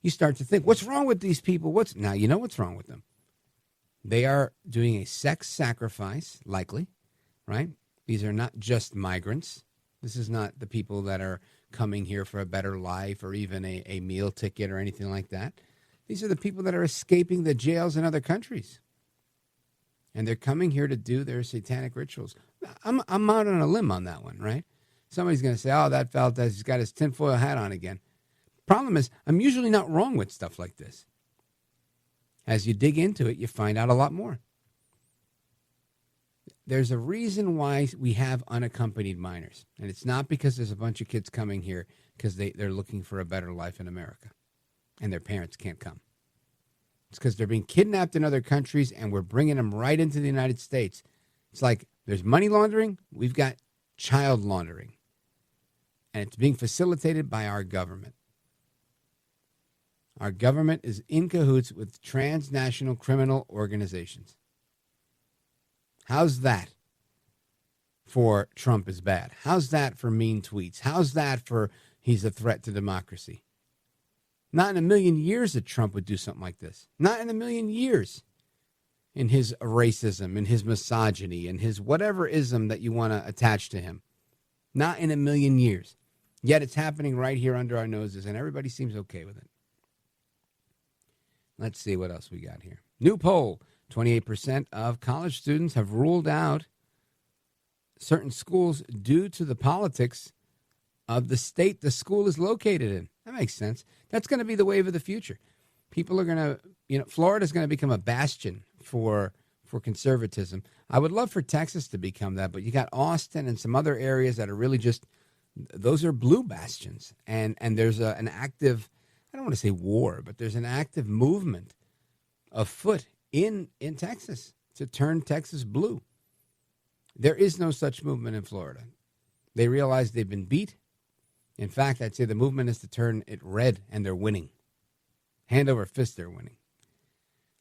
you start to think, what's wrong with these people? Now you know what's wrong with them. They are doing a sex sacrifice, likely, right? These are not just migrants. This is not the people that are coming here for a better life or even a meal ticket or anything like that. These are the people that are escaping the jails in other countries. And they're coming here to do their satanic rituals. I'm out on a limb on that one, right? Somebody's going to say, oh, that Valdez, he's got his tinfoil hat on again. Problem is, I'm usually not wrong with stuff like this. As you dig into it, you find out a lot more. There's a reason why we have unaccompanied minors. And it's not because there's a bunch of kids coming here because they're looking for a better life in America. And their parents can't come. It's because they're being kidnapped in other countries, and we're bringing them right into the United States. It's like there's money laundering. We've got child laundering. And it's being facilitated by our government. Our government is in cahoots with transnational criminal organizations. How's that for Trump is bad? How's that for mean tweets? How's that for he's a threat to democracy? Not in a million years that Trump would do something like this. Not in a million years. In his racism, in his misogyny, in his whatever ism that you want to attach to him. Not in a million years. Yet it's happening right here under our noses, and everybody seems okay with it. Let's see what else we got here. New poll, 28% of college students have ruled out certain schools due to the politics of the state the school is located in. That makes sense. That's going to be the wave of the future. People are going to, Florida's going to become a bastion for conservatism. I would love for Texas to become that, but you got Austin and some other areas that are really just, those are blue bastions. And there's an active, I don't want to say war, but there's an active movement afoot in Texas to turn Texas blue. There is no such movement in Florida. They realize they've been beat. In fact, I'd say the movement is to turn it red, and they're winning. Hand over fist, they're winning.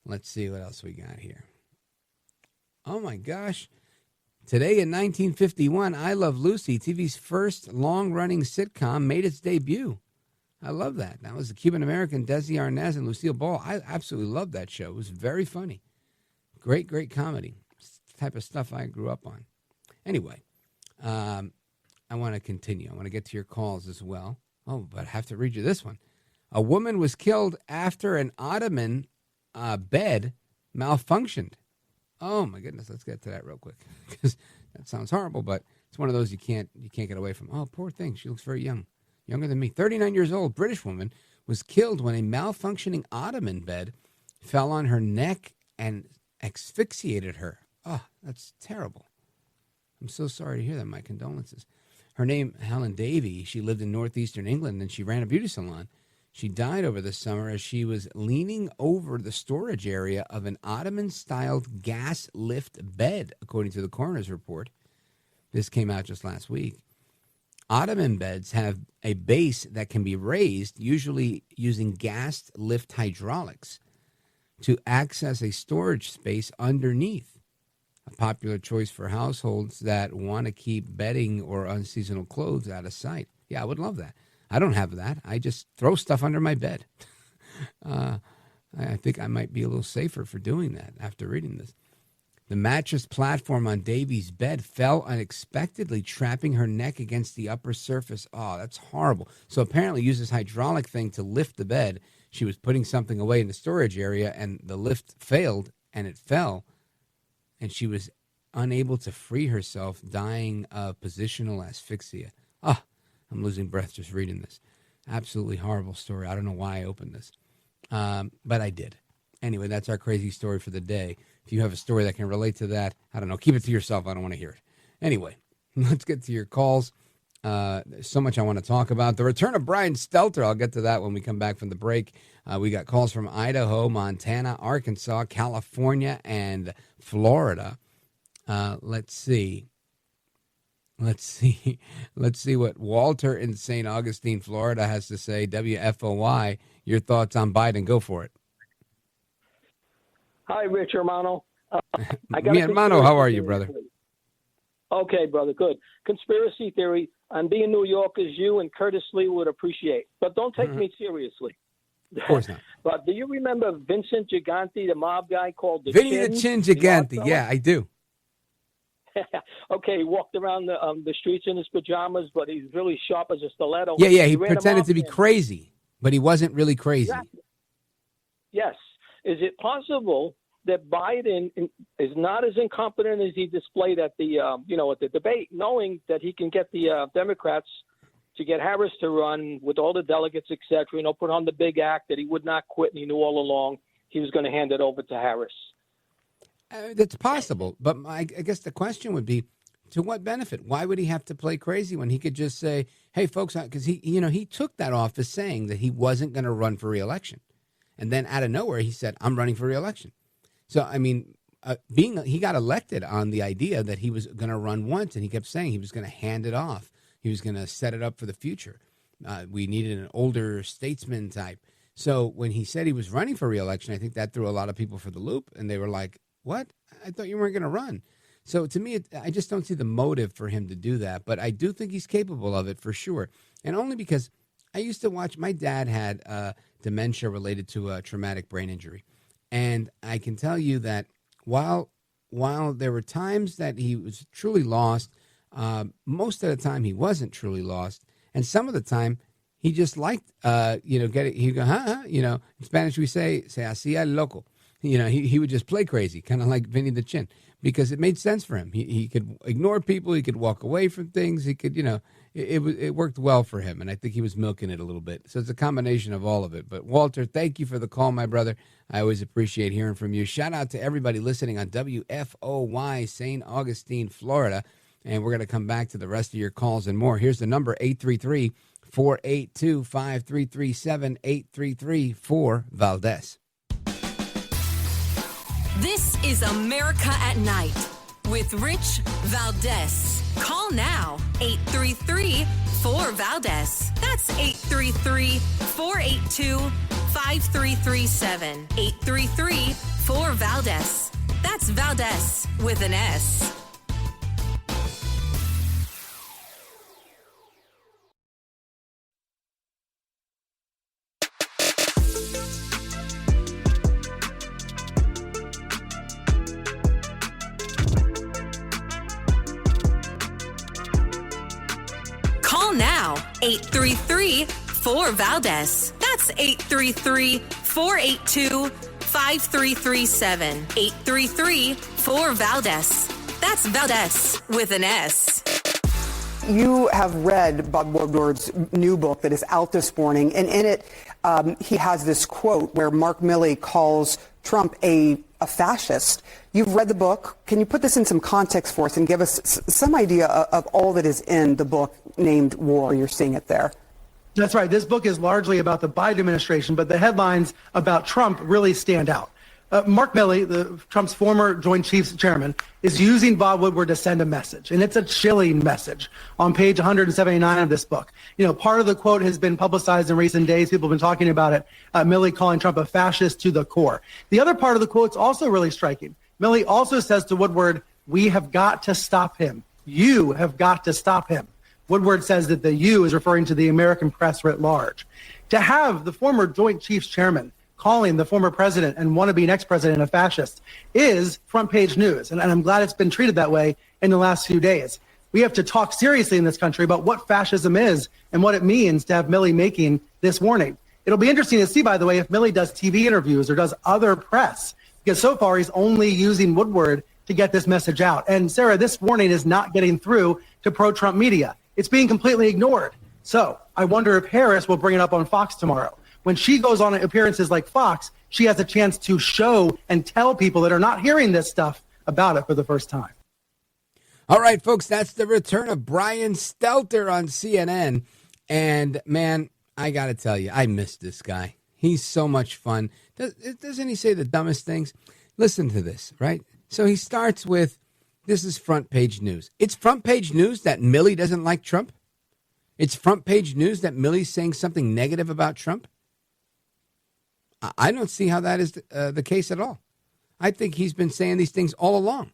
Let's see what else we got here. Oh, my gosh. Today in 1951, I Love Lucy, TV's first long-running sitcom, made its debut. I love that. That was the Cuban-American Desi Arnaz and Lucille Ball. I absolutely loved that show. It was very funny. Great, great comedy. It's the type of stuff I grew up on. Anyway, I want to continue. I want to get to your calls as well. Oh, but I have to read you this one. A woman was killed after an ottoman bed malfunctioned. Oh, my goodness. Let's get to that real quick because that sounds horrible, but it's one of those you can't get away from. Oh, poor thing. She looks very young. Younger than me. 39 years old, British woman, was killed when a malfunctioning ottoman bed fell on her neck and asphyxiated her. Oh, that's terrible. I'm so sorry to hear that. My condolences. Her name, Helen Davey. She lived in northeastern England, and she ran a beauty salon. She died over the summer as she was leaning over the storage area of an Ottoman-styled gas lift bed, according to the coroner's report. This came out just last week. Ottoman beds have a base that can be raised, usually using gas lift hydraulics, to access a storage space underneath. A popular choice for households that want to keep bedding or unseasonal clothes out of sight. Yeah, I would love that. I don't have that. I just throw stuff under my bed. I think I might be a little safer for doing that after reading this. The mattress platform on Davy's bed fell unexpectedly, trapping her neck against the upper surface. Oh, that's horrible. So apparently used this hydraulic thing to lift the bed. She was putting something away in the storage area, and the lift failed, and it fell, and she was unable to free herself, dying of positional asphyxia. Oh, I'm losing breath just reading this. Absolutely horrible story. I don't know why I opened this, but I did. Anyway, that's our crazy story for the day. If you have a story that can relate to that, I don't know, keep it to yourself. I don't want to hear it. Anyway, let's get to your calls. There's so much I want to talk about. The return of Brian Stelter. I'll get to that when we come back from the break. We got calls from Idaho, Montana, Arkansas, California, and Florida. Let's see what Walter in St. Augustine, Florida has to say. WFOY, your thoughts on Biden. Go for it.
Hi, Rich Hermano.
Mi hermano, how are you, brother?
Okay, brother, good. Conspiracy theory. I'm being New York as you and Curtis Lee would appreciate. But don't take me seriously.
Of course not.
But do you remember Vincent Gigante, the mob guy called the
Vinny
Chin?
the Chin Gigante. Yeah, I do.
Okay, he walked around the streets in his pajamas, but he's really sharp as a stiletto.
Yeah, he
ran
pretended to be
and-
crazy, but he wasn't really crazy.
Exactly. Yes. Is it possible that Biden is not as incompetent as he displayed at the at the debate, knowing that he can get the Democrats to get Harris to run with all the delegates, et cetera, put on the big act that he would not quit, and he knew all along he was going to hand it over to Harris?
That's possible, but I guess the question would be, to what benefit? Why would he have to play crazy when he could just say, "Hey, folks," because he took that office saying that he wasn't going to run for re-election, and then out of nowhere he said, "I'm running for re-election." So I mean, he got elected on the idea that he was going to run once, and he kept saying he was going to hand it off. He was going to set it up for the future. We needed an older statesman type. So when he said he was running for re-election, I think that threw a lot of people for the loop, and they were like, "What? I thought you weren't going to run." So to me, I just don't see the motive for him to do that. But I do think he's capable of it for sure. And only because I used to watch, my dad had dementia related to a traumatic brain injury. And I can tell you that while there were times that he was truly lost, most of the time he wasn't truly lost. And some of the time He just liked, get it. He'd go, huh? In Spanish we say así al loco. He would just play crazy, kind of like Vinny the Chin, because it made sense for him. He could ignore people. He could walk away from things. He could, it worked well for him. And I think he was milking it a little bit. So it's a combination of all of it. But Walter, thank you for the call, my brother. I always appreciate hearing from you. Shout out to everybody listening on WFOY, St. Augustine, Florida. And we're going to come back to the rest of your calls and more. Here's the number, 833-482-5337, 833-4-VALDEZ.
This is America at Night with Rich Valdez. Call now, 833-4-VALDEZ. That's 833-482-5337. 833-4-VALDEZ. That's Valdez with an S. Call now, 833-4-VALDEZ. That's 833-482-5337. 833-4-VALDEZ. That's Valdez with an S.
You have read Bob Woodward's new book that is out this morning, and in it he has this quote where Mark Milley calls Trump a fascist. You've read the book. Can you put this in some context for us and give us some idea of all that is in the book named War? You're seeing it there.
That's right. This book is largely about the Biden administration, but the headlines about Trump really stand out. Mark Milley, Trump's former Joint Chiefs chairman, is using Bob Woodward to send a message, and it's a chilling message on page 179 of this book. Part of the quote has been publicized in recent days. People have been talking about it. Milley calling Trump a fascist to the core. The other part of the quote's also really striking. Milley also says to Woodward, "We have got to stop him. You have got to stop him." Woodward says that the "you" is referring to the American press writ large. To have the former Joint Chiefs chairman calling the former president and wannabe next president a fascist is front page news. And I'm glad it's been treated that way in the last few days. We have to talk seriously in this country about what fascism is and what it means to have Milley making this warning. It'll be interesting to see, by the way, if Milley does TV interviews or does other press, because so far he's only using Woodward to get this message out. And Sarah, this warning is not getting through to pro-Trump media. It's being completely ignored. So I wonder if Harris will bring it up on Fox tomorrow. When she goes on appearances like Fox, she has a chance to show and tell people that are not hearing this stuff about it for the first time.
All right, folks, that's the return of Brian Stelter on CNN. And, man, I got to tell you, I miss this guy. He's so much fun. Doesn't he say the dumbest things? Listen to this, right? So he starts with, this is front page news. It's front page news that Milley doesn't like Trump? It's front page news that Milley's saying something negative about Trump? I don't see how that is the case at all. I think he's been saying these things all along.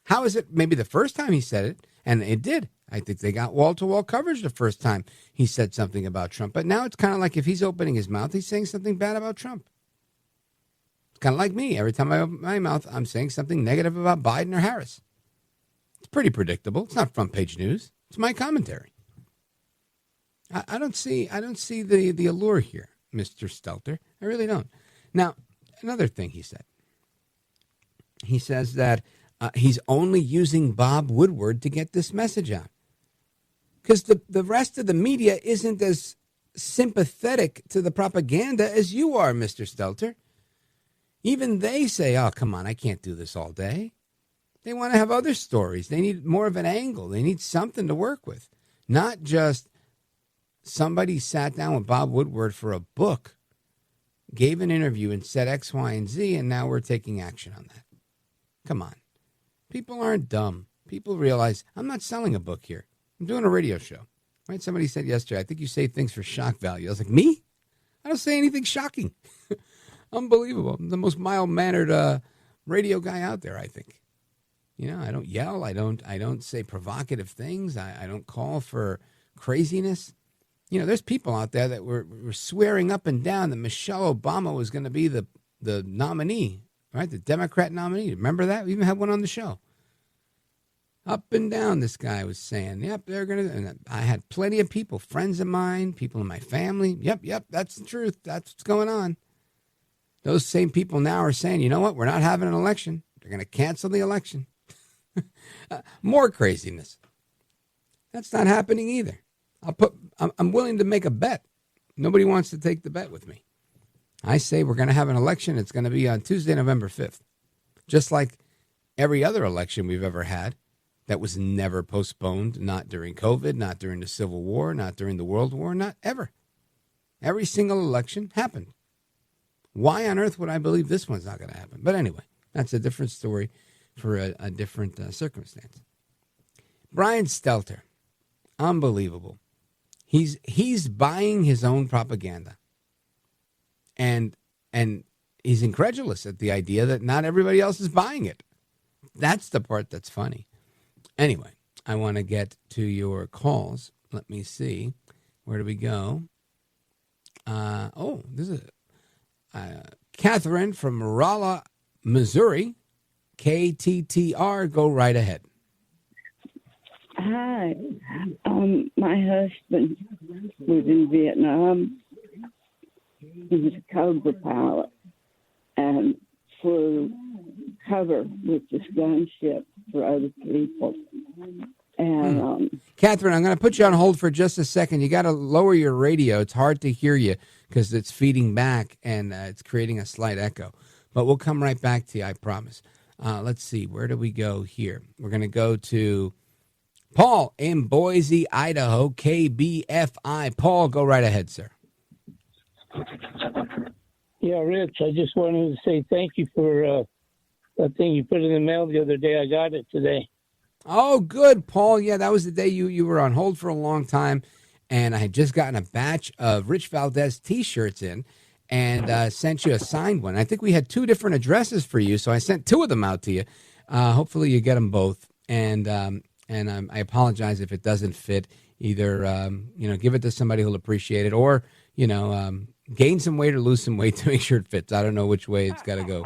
How is it maybe the first time he said it, and it did. I think they got wall-to-wall coverage the first time he said something about Trump. But now it's kind of like if he's opening his mouth, he's saying something bad about Trump. It's kind of like me. Every time I open my mouth, I'm saying something negative about Biden or Harris. It's pretty predictable. It's not front page news. It's my commentary. I don't see the allure here, Mr. Stelter. I really don't. Now, another thing he said. He says that he's only using Bob Woodward to get this message out. Because the rest of the media isn't as sympathetic to the propaganda as you are, Mr. Stelter. Even they say, oh, come on, I can't do this all day. They want to have other stories. They need more of an angle. They need something to work with. Not just somebody sat down with Bob Woodward for a book, gave an interview and said X, Y, and Z, and now we're taking action on that. Come on. People aren't dumb. People realize I'm not selling a book here. I'm doing a radio show. Right? Somebody said yesterday, I think you say things for shock value. I was like, me? I don't say anything shocking. Unbelievable. I'm the most mild-mannered radio guy out there, I think. You know, I don't yell. I don't say provocative things. I don't call for craziness. You know, there's people out there that were swearing up and down that Michelle Obama was going to be the nominee, right? The Democrat nominee. Remember that? We even had one on the show. Up and down, this guy was saying, yep, they're going to. And I had plenty of people, friends of mine, people in my family. Yep, that's the truth. That's what's going on. Those same people now are saying, you know what? We're not having an election. They're going to cancel the election. More craziness. That's not happening either. I'm willing to make a bet. Nobody wants to take the bet with me. I say we're going to have an election. It's going to be on Tuesday, November 5th. Just like every other election we've ever had that was never postponed, not during COVID, not during the Civil War, not during the World War, not ever. Every single election happened. Why on earth would I believe this one's not going to happen? But anyway, that's a different story for a different circumstance. Brian Stelter, unbelievable. He's buying his own propaganda. And he's incredulous at the idea that not everybody else is buying it. That's the part that's funny. Anyway, I want to get to your calls. Let me see. Where do we go? This is Catherine from Rolla, Missouri. KTTR, go right ahead.
Hi. My husband was in Vietnam. He was a Cobra pilot and flew cover with this gunship for other people. And
Catherine, I'm going to put you on hold for just a second. You got to lower your radio. It's hard to hear you because it's feeding back and it's creating a slight echo. But we'll come right back to you, I promise. Let's see. Where do we go here? We're going to go to Paul in Boise, Idaho, KBFI. Paul, go right ahead, sir.
Yeah, Rich, I just wanted to say thank you for that thing you put in the mail the other day. I got it today.
Oh, good, Paul. Yeah, that was the day you were on hold for a long time, and I had just gotten a batch of Rich Valdez T-shirts in and sent you a signed one. I think we had 2 different addresses for you, so I sent 2 of them out to you. Hopefully you get them both, and I apologize if it doesn't fit. Either, give it to somebody who'll appreciate it, or, gain some weight or lose some weight to make sure it fits. I don't know which way it's got to go.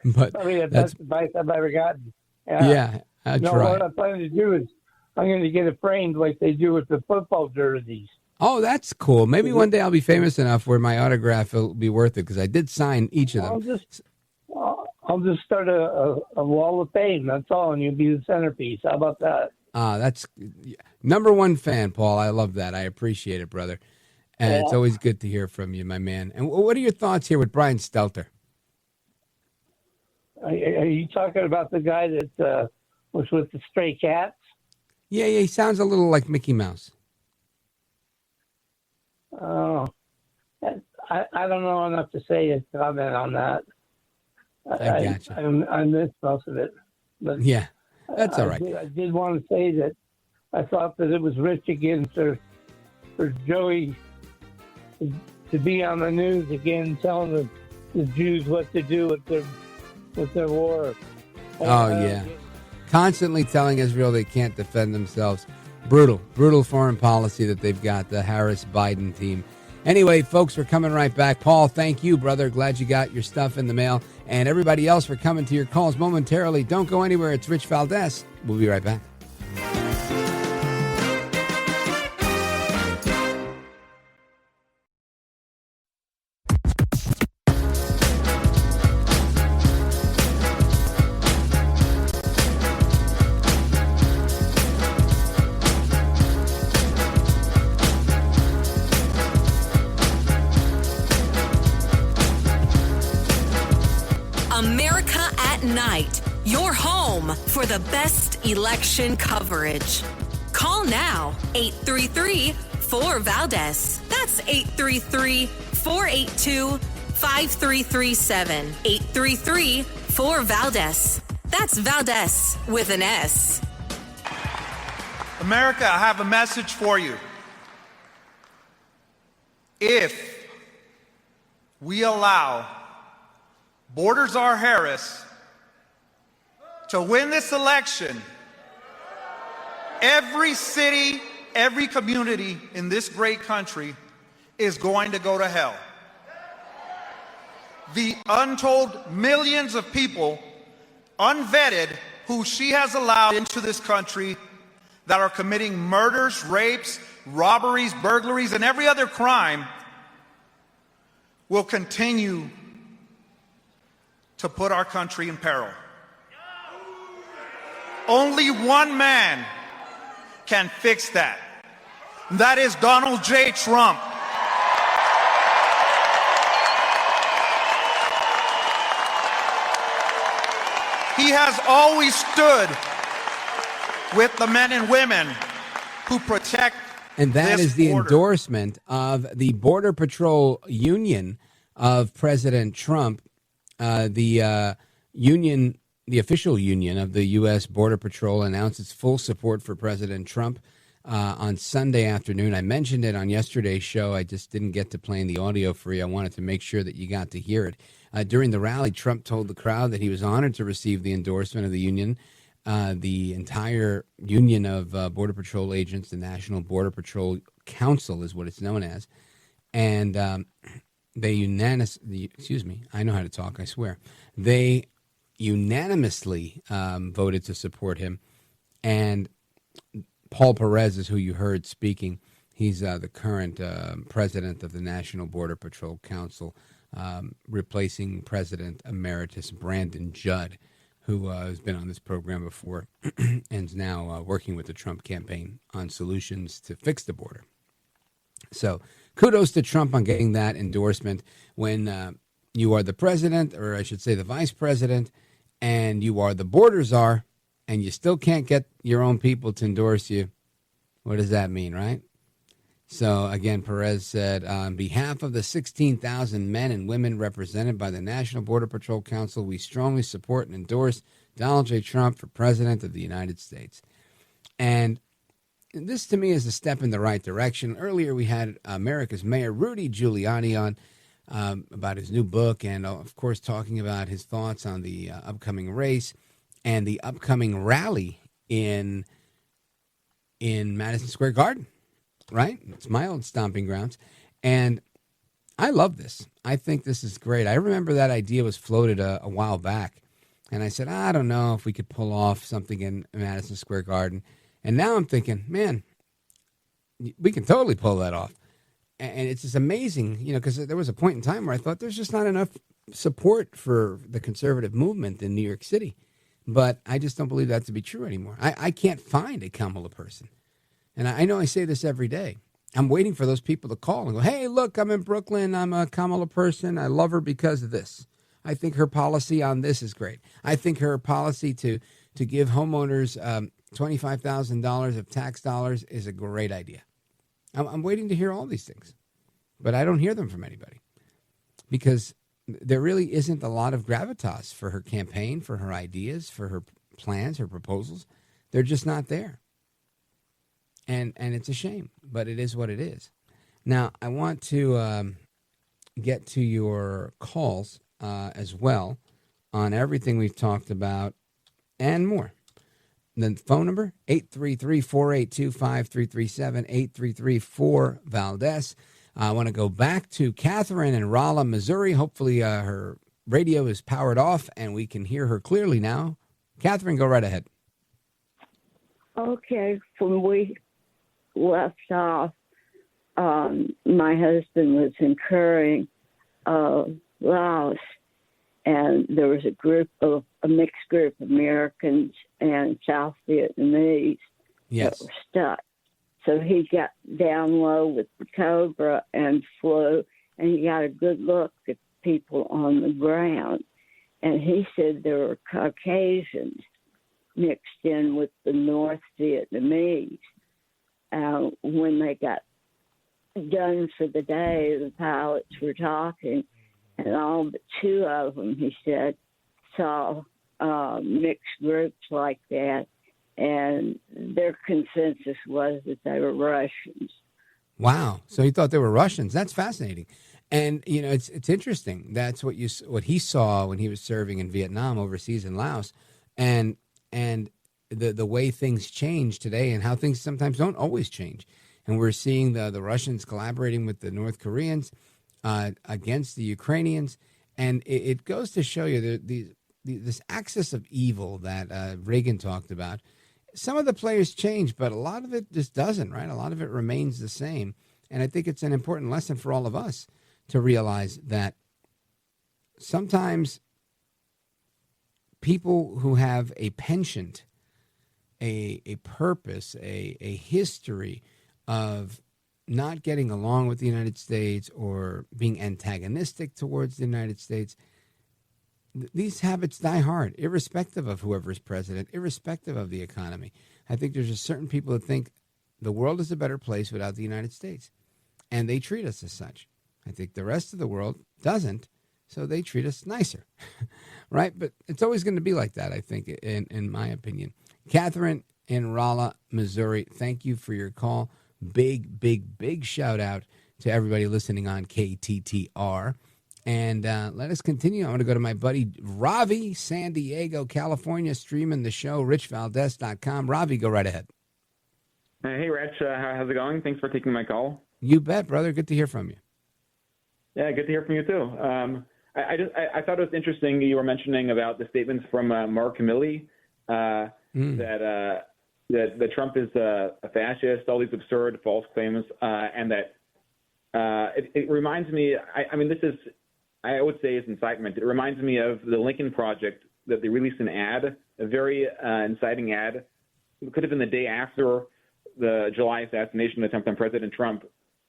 But
I mean, that's the best advice I've ever gotten.
Yeah, I try.
What I'm planning to do is I'm going to get it framed like they do with the football jerseys.
Oh, that's cool. Maybe one day I'll be famous enough where my autograph will be worth it because I did sign each of them.
I'll just start a wall of fame. That's all, and you'll be the centerpiece. How about that?
That's number one fan, Paul. I love that. I appreciate it, brother. And It's always good to hear from you, my man. And what are your thoughts here with Brian Stelter?
Are you talking about the guy that was with the stray cats?
Yeah, he sounds a little like Mickey Mouse.
Oh, I don't know enough to say a comment on that.
I gotcha.
I missed most of it. But
yeah, that's all right.
I did want to say that I thought that it was rich again for Joey to be on the news again, telling the Jews what to do with their war.
Yeah. Constantly telling Israel they can't defend themselves. Brutal foreign policy that they've got, the Harris-Biden team. Anyway, folks, we're coming right back. Paul, thank you, brother. Glad you got your stuff in the mail. And everybody else for coming to your calls momentarily. Don't go anywhere. It's Rich Valdez. We'll be right back.
America at Night, your home for the best election coverage. Call now, 833-4-VALDEZ. That's 833-482-5337. 833-4-VALDEZ. That's Valdez with an S.
America, I have a message for you. If we allow Borders R. Harris to win this election, every city, every community in this great country is going to go to hell. The untold millions of people, unvetted, who she has allowed into this country that are committing murders, rapes, robberies, burglaries, and every other crime will continue to put our country in peril. Only one man can fix that. That is Donald J. Trump. He has always stood with the men and women who protect
And that
this
is the
border.
endorsement of the Border Patrol Union of President Trump, the official union of the U.S. Border Patrol announced its full support for President Trump on Sunday afternoon. I mentioned it on yesterday's show. I just didn't get to playing the audio for you. I wanted to make sure that you got to hear it. During the rally, Trump told the crowd that he was honored to receive the endorsement of the union. The entire union of Border Patrol agents, the National Border Patrol Council is what it's known as. And they unanimously, I know how to talk, I swear. They unanimously voted to support him. And Paul Perez is who you heard speaking. He's the current president of the National Border Patrol Council, replacing President Emeritus Brandon Judd, who has been on this program before and is now working with the Trump campaign on solutions to fix the border. So kudos to Trump on getting that endorsement when you are the president, or I should say the vice president, and you are the border czar, and you still can't get your own people to endorse you. What does that mean, right? So, again, Perez said, on behalf of the 16,000 men and women represented by the National Border Patrol Council, we strongly support and endorse Donald J. Trump for President of the United States. And this, to me, is a step in the right direction. Earlier, we had America's Mayor Rudy Giuliani on about his new book and, of course, talking about his thoughts on the upcoming race and the upcoming rally in Madison Square Garden. Right? It's my old stomping grounds. And I love this. I think this is great. I remember that idea was floated a while back. And I said, I don't know if we could pull off something in Madison Square Garden. And now I'm thinking, man, we can totally pull that off. And it's just amazing, because there was a point in time where I thought there's just not enough support for the conservative movement in New York City. But I just don't believe that to be true anymore. I can't find a Kamala person. And I know I say this every day. I'm waiting for those people to call and go, hey, look, I'm in Brooklyn. I'm a Kamala person. I love her because of this. I think her policy on this is great. I think her policy to give homeowners $25,000 of tax dollars is a great idea. I'm waiting to hear all these things. But I don't hear them from anybody. Because there really isn't a lot of gravitas for her campaign, for her ideas, for her plans, her proposals. They're just not there. And it's a shame, but it is what it is. Now, I want to get to your calls as well on everything we've talked about and more. The phone number, 833-482-5337, 833-4-VALDEZ. I want to go back to Catherine in Rolla, Missouri. Hopefully her radio is powered off and we can hear her clearly now. Catherine, go right ahead.
Okay, from we left off, my husband was incurring Laos, and there was a mixed group of Americans and South Vietnamese that were stuck. So he got down low with the Cobra and flew, and he got a good look at people on the ground. And he said there were Caucasians mixed in with the North Vietnamese. When they got done for the day, the pilots were talking, and all but two of them, he said, saw mixed groups like that, and their consensus was that they were Russians.
Wow. So he thought they were Russians. That's fascinating. And, it's interesting. That's what he saw when he was serving in Vietnam overseas in Laos. And the way things change today and how things sometimes don't always change. And we're seeing the Russians collaborating with the North Koreans against the Ukrainians. And it goes to show you that this axis of evil that Reagan talked about. Some of the players change, but a lot of it just doesn't, right? A lot of it remains the same. And I think it's an important lesson for all of us to realize that sometimes people who have a penchant, a purpose, a history of not getting along with the United States or being antagonistic towards the United States, these habits die hard, irrespective of whoever is president, irrespective of the economy. I think there's just certain people that think the world is a better place without the United States, and they treat us as such. I think the rest of the world doesn't, so they treat us nicer, right? But it's always going to be like that, I think, in my opinion. Catherine in Rolla, Missouri, thank you for your call. Big, big, big shout out to everybody listening on KTTR. And let us continue. I want to go to my buddy Ravi, San Diego, California, streaming the show, richvaldez.com. Ravi, go right ahead.
Hey, Rich. How's it going? Thanks for taking my call.
You bet, brother. Good to hear from you.
Yeah, good to hear from you, too. I thought it was interesting you were mentioning about the statements from Mark Milley that Trump is a fascist, all these absurd false claims, and that it reminds me, I would say is incitement. It reminds me of the Lincoln Project that they released an ad, a very inciting ad. It could have been the day after the July assassination attempt on President Trump,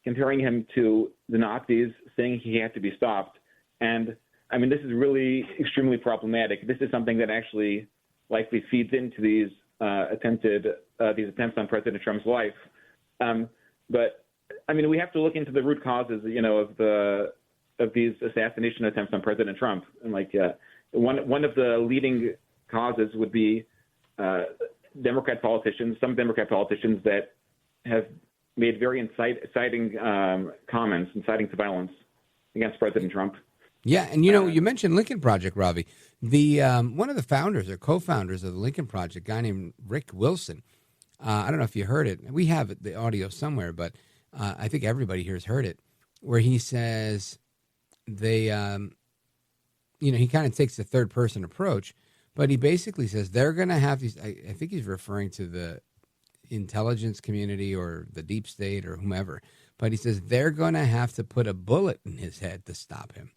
comparing him to the Nazis, saying he had to be stopped. And this is really extremely problematic. This is something that actually likely feeds into these these attempts on President Trump's life. But we have to look into the root causes, of these assassination attempts on President Trump. And one of the leading causes would be some Democrat politicians that have made very inciting comments, inciting to violence against President Trump.
Yeah, and you mentioned Lincoln Project, Ravi. The one of the founders or co-founders of the Lincoln Project, a guy named Rick Wilson. I don't know if you heard it. We have the audio somewhere, but I think everybody here has heard it, where he says they, he kind of takes the third-person approach, but he basically says they're going to have these. I think he's referring to the intelligence community or the deep state or whomever, but he says they're going to have to put a bullet in his head to stop him.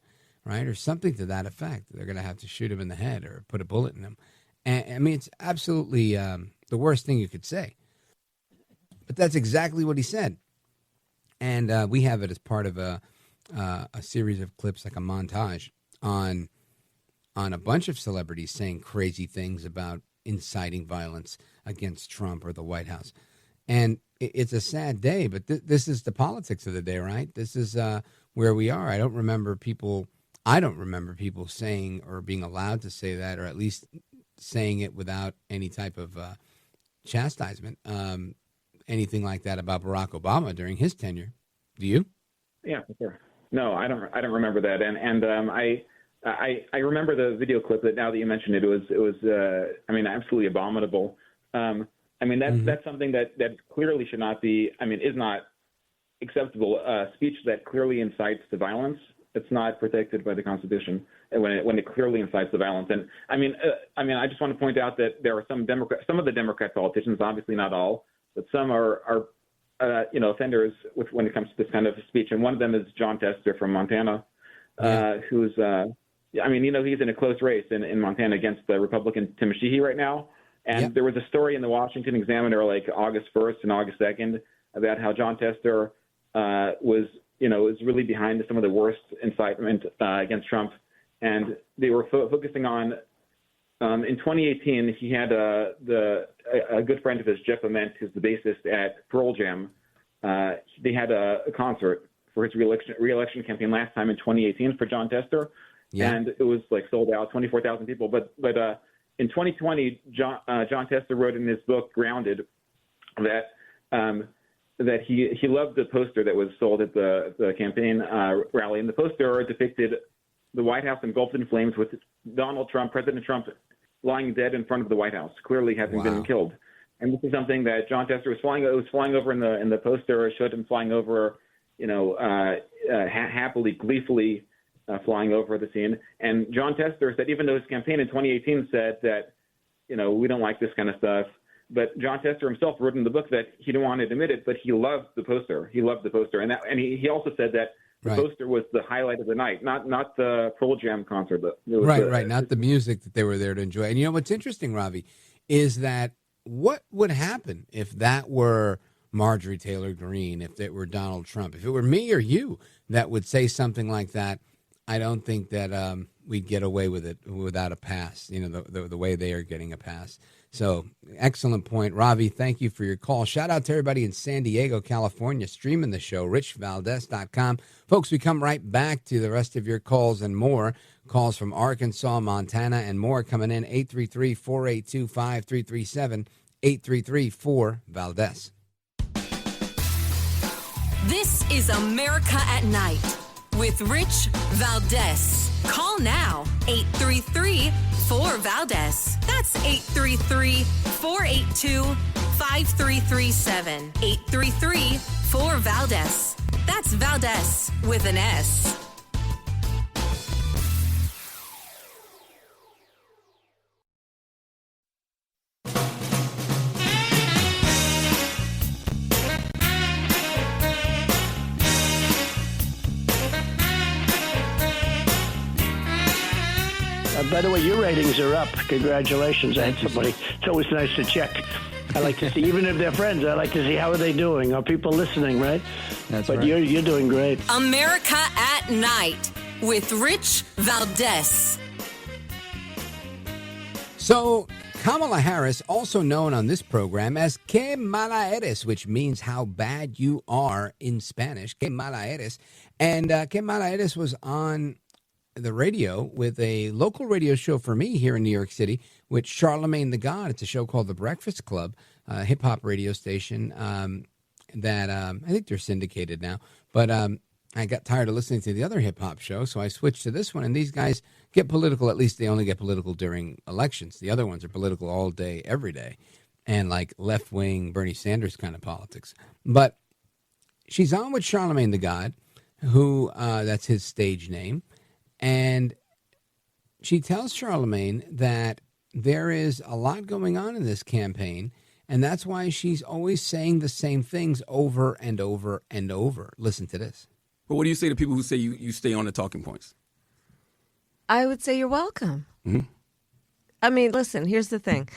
Right, or something to that effect. They're going to have to shoot him in the head or put a bullet in him. And it's absolutely the worst thing you could say. But that's exactly what he said. And we have it as part of a series of clips, like a montage on a bunch of celebrities saying crazy things about inciting violence against Trump or the White House. And it's a sad day, but this is the politics of the day, right? This is where we are. I don't remember people saying or being allowed to say that, or at least saying it without any type of chastisement, anything like that about Barack Obama during his tenure. Do you?
Yeah, for sure. No, I don't remember that. And I remember the video clip that now that you mentioned it, it was absolutely abominable. That's something that clearly should not be, is not acceptable. Speech that clearly incites to violence, it's not protected by the Constitution when it clearly incites the violence. And I just want to point out that there are some of the Democrat politicians, obviously not all, but some are offenders when it comes to this kind of speech. And one of them is John Tester from Montana, who's he's in a close race in Montana against the Republican Tim Sheehy right now. And there was a story in the Washington Examiner like August 1st and August 2nd about how John Tester was really behind some of the worst incitement against Trump. And they were focusing on, in 2018, he had a good friend of his, Jeff Ament, who's the bassist at Pearl Jam. They had a concert for his re-election campaign last time in 2018 for John Tester. Yeah. And it was sold out, 24,000 people. But in 2020, John Tester wrote in his book, Grounded, that he loved the poster that was sold at the campaign rally. And the poster depicted the White House engulfed in flames with President Trump, lying dead in front of the White House, clearly having been killed. And this is something that John Tester was flying over in the poster, showed him flying over, happily, gleefully, flying over the scene. And John Tester said, even though his campaign in 2018 said that, we don't like this kind of stuff, but John Tester himself wrote in the book that he didn't want to admit it, but he loved the poster. He loved the poster. And he also said that the poster was the highlight of the night, not the Pearl Jam concert. But
right, not the music that they were there to enjoy. And what's interesting, Ravi, is that what would happen if that were Marjorie Taylor Greene, if it were Donald Trump, if it were me or you that would say something like that? I don't think that we'd get away with it without a pass, the way they are getting a pass. So excellent point. Ravi, thank you for your call. Shout out to everybody in San Diego, California, streaming the show, richvaldez.com. Folks, we come right back to the rest of your calls and more. Calls from Arkansas, Montana, and more coming in, 833-482-5337, 833-4-VALDEZ.
This is America at Night with Rich Valdez. Call now, 833-4-VALDEZ. That's 833-482-5337. 833-4-VALDEZ. That's Valdez with an S.
By the way, your ratings are up. Congratulations. I had somebody. It's always nice to check. I like to see, even if they're friends, I like to see how are they doing. Are people listening, right?
That's
but
right.
You're doing great.
America at Night with Rich Valdez.
So Kamala Harris, also known on this program as Que Mala Eres, which means how bad you are in Spanish. Que Mala Eres. And Que Mala Eres was on the radio with a local radio show for me here in New York City with Charlemagne the God. It's a show called The Breakfast Club, a hip-hop radio station that I think they're syndicated now. But I got tired of listening to the other hip-hop show, so I switched to this one. And these guys get political. At least they only get political during elections. The other ones are political all day, every day, and like left-wing Bernie Sanders kind of politics. But she's on with Charlemagne the God, who that's his stage name. And she tells Charlemagne that there is a lot going on in this campaign, and that's why she's always saying the same things over and over and over. Listen to this.
But what do you say to people who say you stay on the talking points?
I would say you're welcome.
Mm-hmm.
I mean, listen, here's the thing.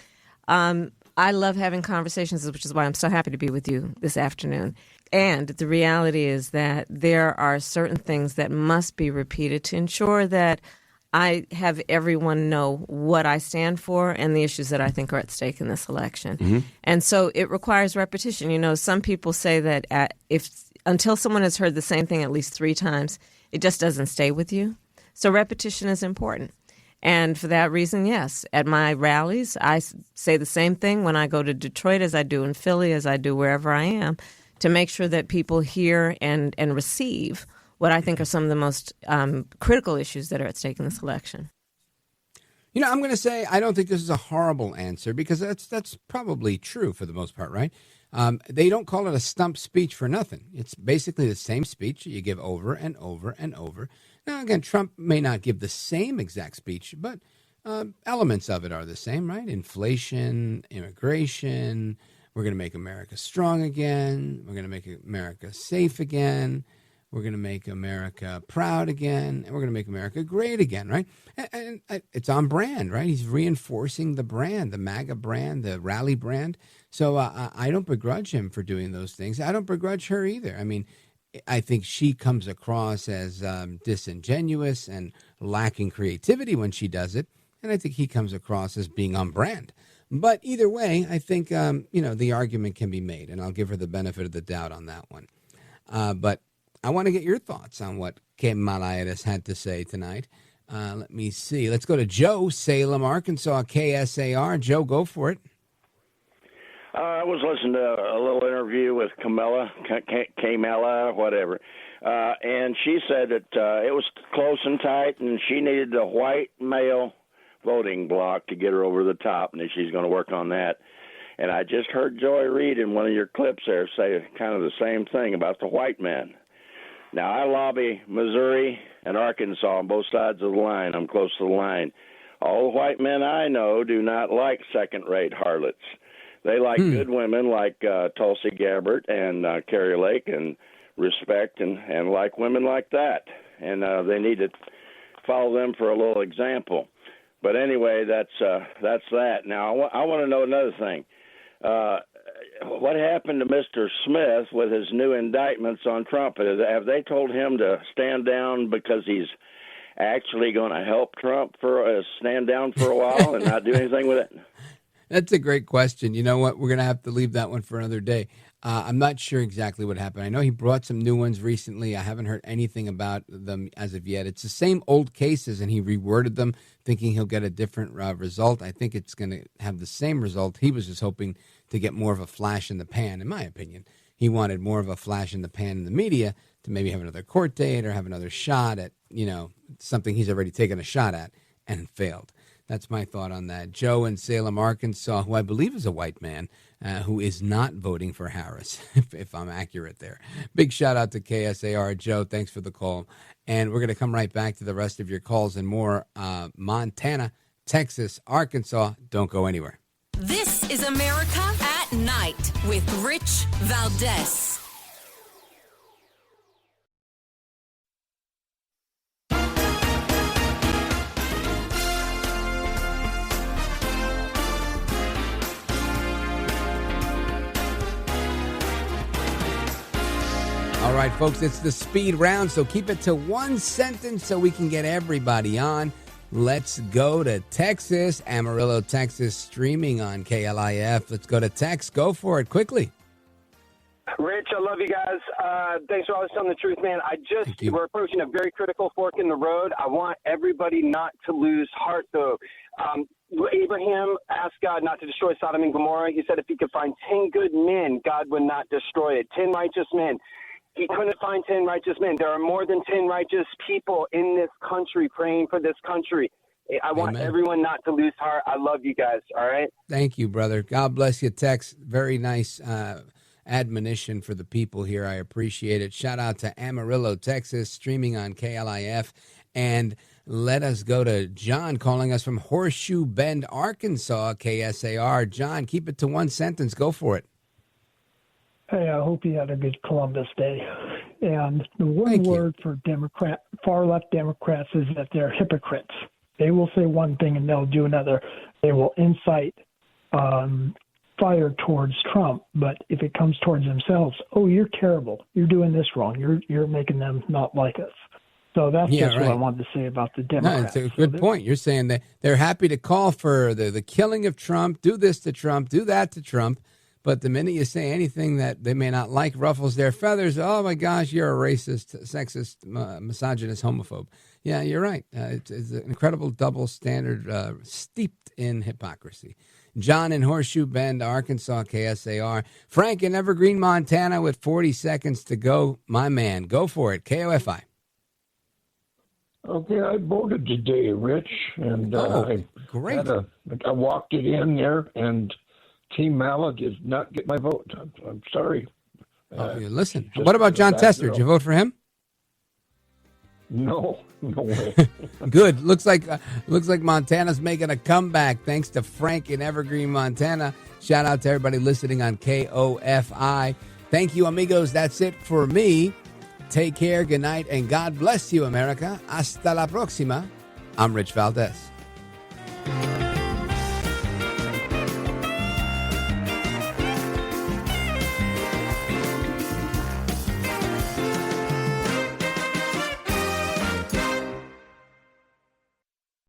I love having conversations, which is why I'm so happy to be with you this afternoon. And the reality is that there are certain things that must be repeated to ensure that I have everyone know what I stand for and the issues that I think are at stake in this election.
Mm-hmm.
And so it requires repetition. Some people say that until someone has heard the same thing at least 3 times, it just doesn't stay with you. So repetition is important. And for that reason, yes, at my rallies, I say the same thing when I go to Detroit as I do in Philly, as I do wherever I am, to make sure that people hear and receive what I think are some of the most critical issues that are at stake in this election.
I'm going to say I don't think this is a horrible answer because that's probably true for the most part, right? They don't call it a stump speech for nothing. It's basically the same speech you give over and over and over. Now, again, Trump may not give the same exact speech, but elements of it are the same, right? Inflation, immigration, we're going to make America strong again. We're going to make America safe again. We're going to make America proud again. And we're going to make America great again, right? And it's on brand, right? He's reinforcing the brand, the MAGA brand, the rally brand. So I don't begrudge him for doing those things. I don't begrudge her either. I mean, I think she comes across as disingenuous and lacking creativity when she does it. And I think he comes across as being on brand. But either way, I think, the argument can be made, and I'll give her the benefit of the doubt on that one. But I want to get your thoughts on what Kamala Harris had to say tonight. Let me see. Let's go to Joe, Salem, Arkansas, KSAR. Joe, go for it.
I was listening to a little interview with Kamala, whatever, and she said that it was close and tight, and she needed a white male voting bloc to get her over the top, and that she's going to work on that. And I just heard Joy Reid in one of your clips there say kind of the same thing about the white men. Now, I lobby Missouri and Arkansas on both sides of the line. I'm close to the line. All the white men I know do not like second-rate harlots. They like good women like Tulsi Gabbard and Carrie Lake and respect and like women like that. And they need to follow them for a little example. But anyway, that's that. Now, I want to know another thing. What happened to Mr. Smith with his new indictments on Trump? Have they told him to stand down because he's actually going to help Trump stand down for a while and not do anything with it?
That's a great question. You know what? We're going to have to leave that one for another day. I'm not sure exactly what happened. I know he brought some new ones recently. I haven't heard anything about them as of yet. It's the same old cases, and he reworded them, thinking he'll get a different result. I think it's going to have the same result. He was just hoping to get more of a flash in the pan, in my opinion. He wanted more of a flash in the pan in the media to maybe have another court date or have another shot at, something he's already taken a shot at and failed. That's my thought on that. Joe in Salem, Arkansas, who I believe is a white man, who is not voting for Harris, if I'm accurate there. Big shout out to KSAR. Joe, thanks for the call. And we're going to come right back to the rest of your calls and more. Montana, Texas, Arkansas. Don't go anywhere.
This is America at Night with Rich Valdez.
All right, folks, it's the speed round, so keep it to one sentence so we can get everybody on. Let's go to Texas, Amarillo, Texas, streaming on KLIF. Let's go to Tex. Go for it quickly.
Rich, I love you guys. Thanks for always telling the truth, man. We're approaching a very critical fork in the road. I want everybody not to lose heart, though. Abraham asked God not to destroy Sodom and Gomorrah. He said if he could find 10 good men, God would not destroy it. 10 righteous men. He couldn't find 10 righteous men. There are more than 10 righteous people in this country praying for this country. I want everyone not to lose heart. I love you guys, all right?
Thank you, brother. God bless you, Tex. Very nice admonition for the people here. I appreciate it. Shout out to Amarillo, Texas, streaming on KLIF. And let us go to John calling us from Horseshoe Bend, Arkansas, KSAR. John, keep it to one sentence. Go for it.
Hey, I hope you had a good Columbus Day. And the one word for far-left Democrats is that they're hypocrites. They will say one thing and they'll do another. They will incite fire towards Trump, but if it comes towards themselves, oh, you're terrible. You're doing this wrong. You're making them not like us. So that's just what I wanted to say about the Democrats.
No, it's a good point. You're saying that they're happy to call for the killing of Trump, do this to Trump, do that to Trump. But the minute you say anything that they may not like ruffles their feathers, oh, my gosh, you're a racist, sexist, misogynist, homophobe. Yeah, you're right. It's an incredible double standard steeped in hypocrisy. John in Horseshoe Bend, Arkansas, KSAR. Frank in Evergreen, Montana, with 40 seconds to go. My man, go for it. KOFI.
Okay, I voted today, Rich. And
great.
I walked it in there, and Team Mala did not get my vote. I'm sorry.
Listen, what about John Tester? Did you vote for him?
No way.
Good. Looks like Montana's making a comeback thanks to Frank in Evergreen, Montana. Shout out to everybody listening on KOFI. Thank you, amigos. That's it for me. Take care, good night, and God bless you, America. Hasta la próxima. I'm Rich Valdez.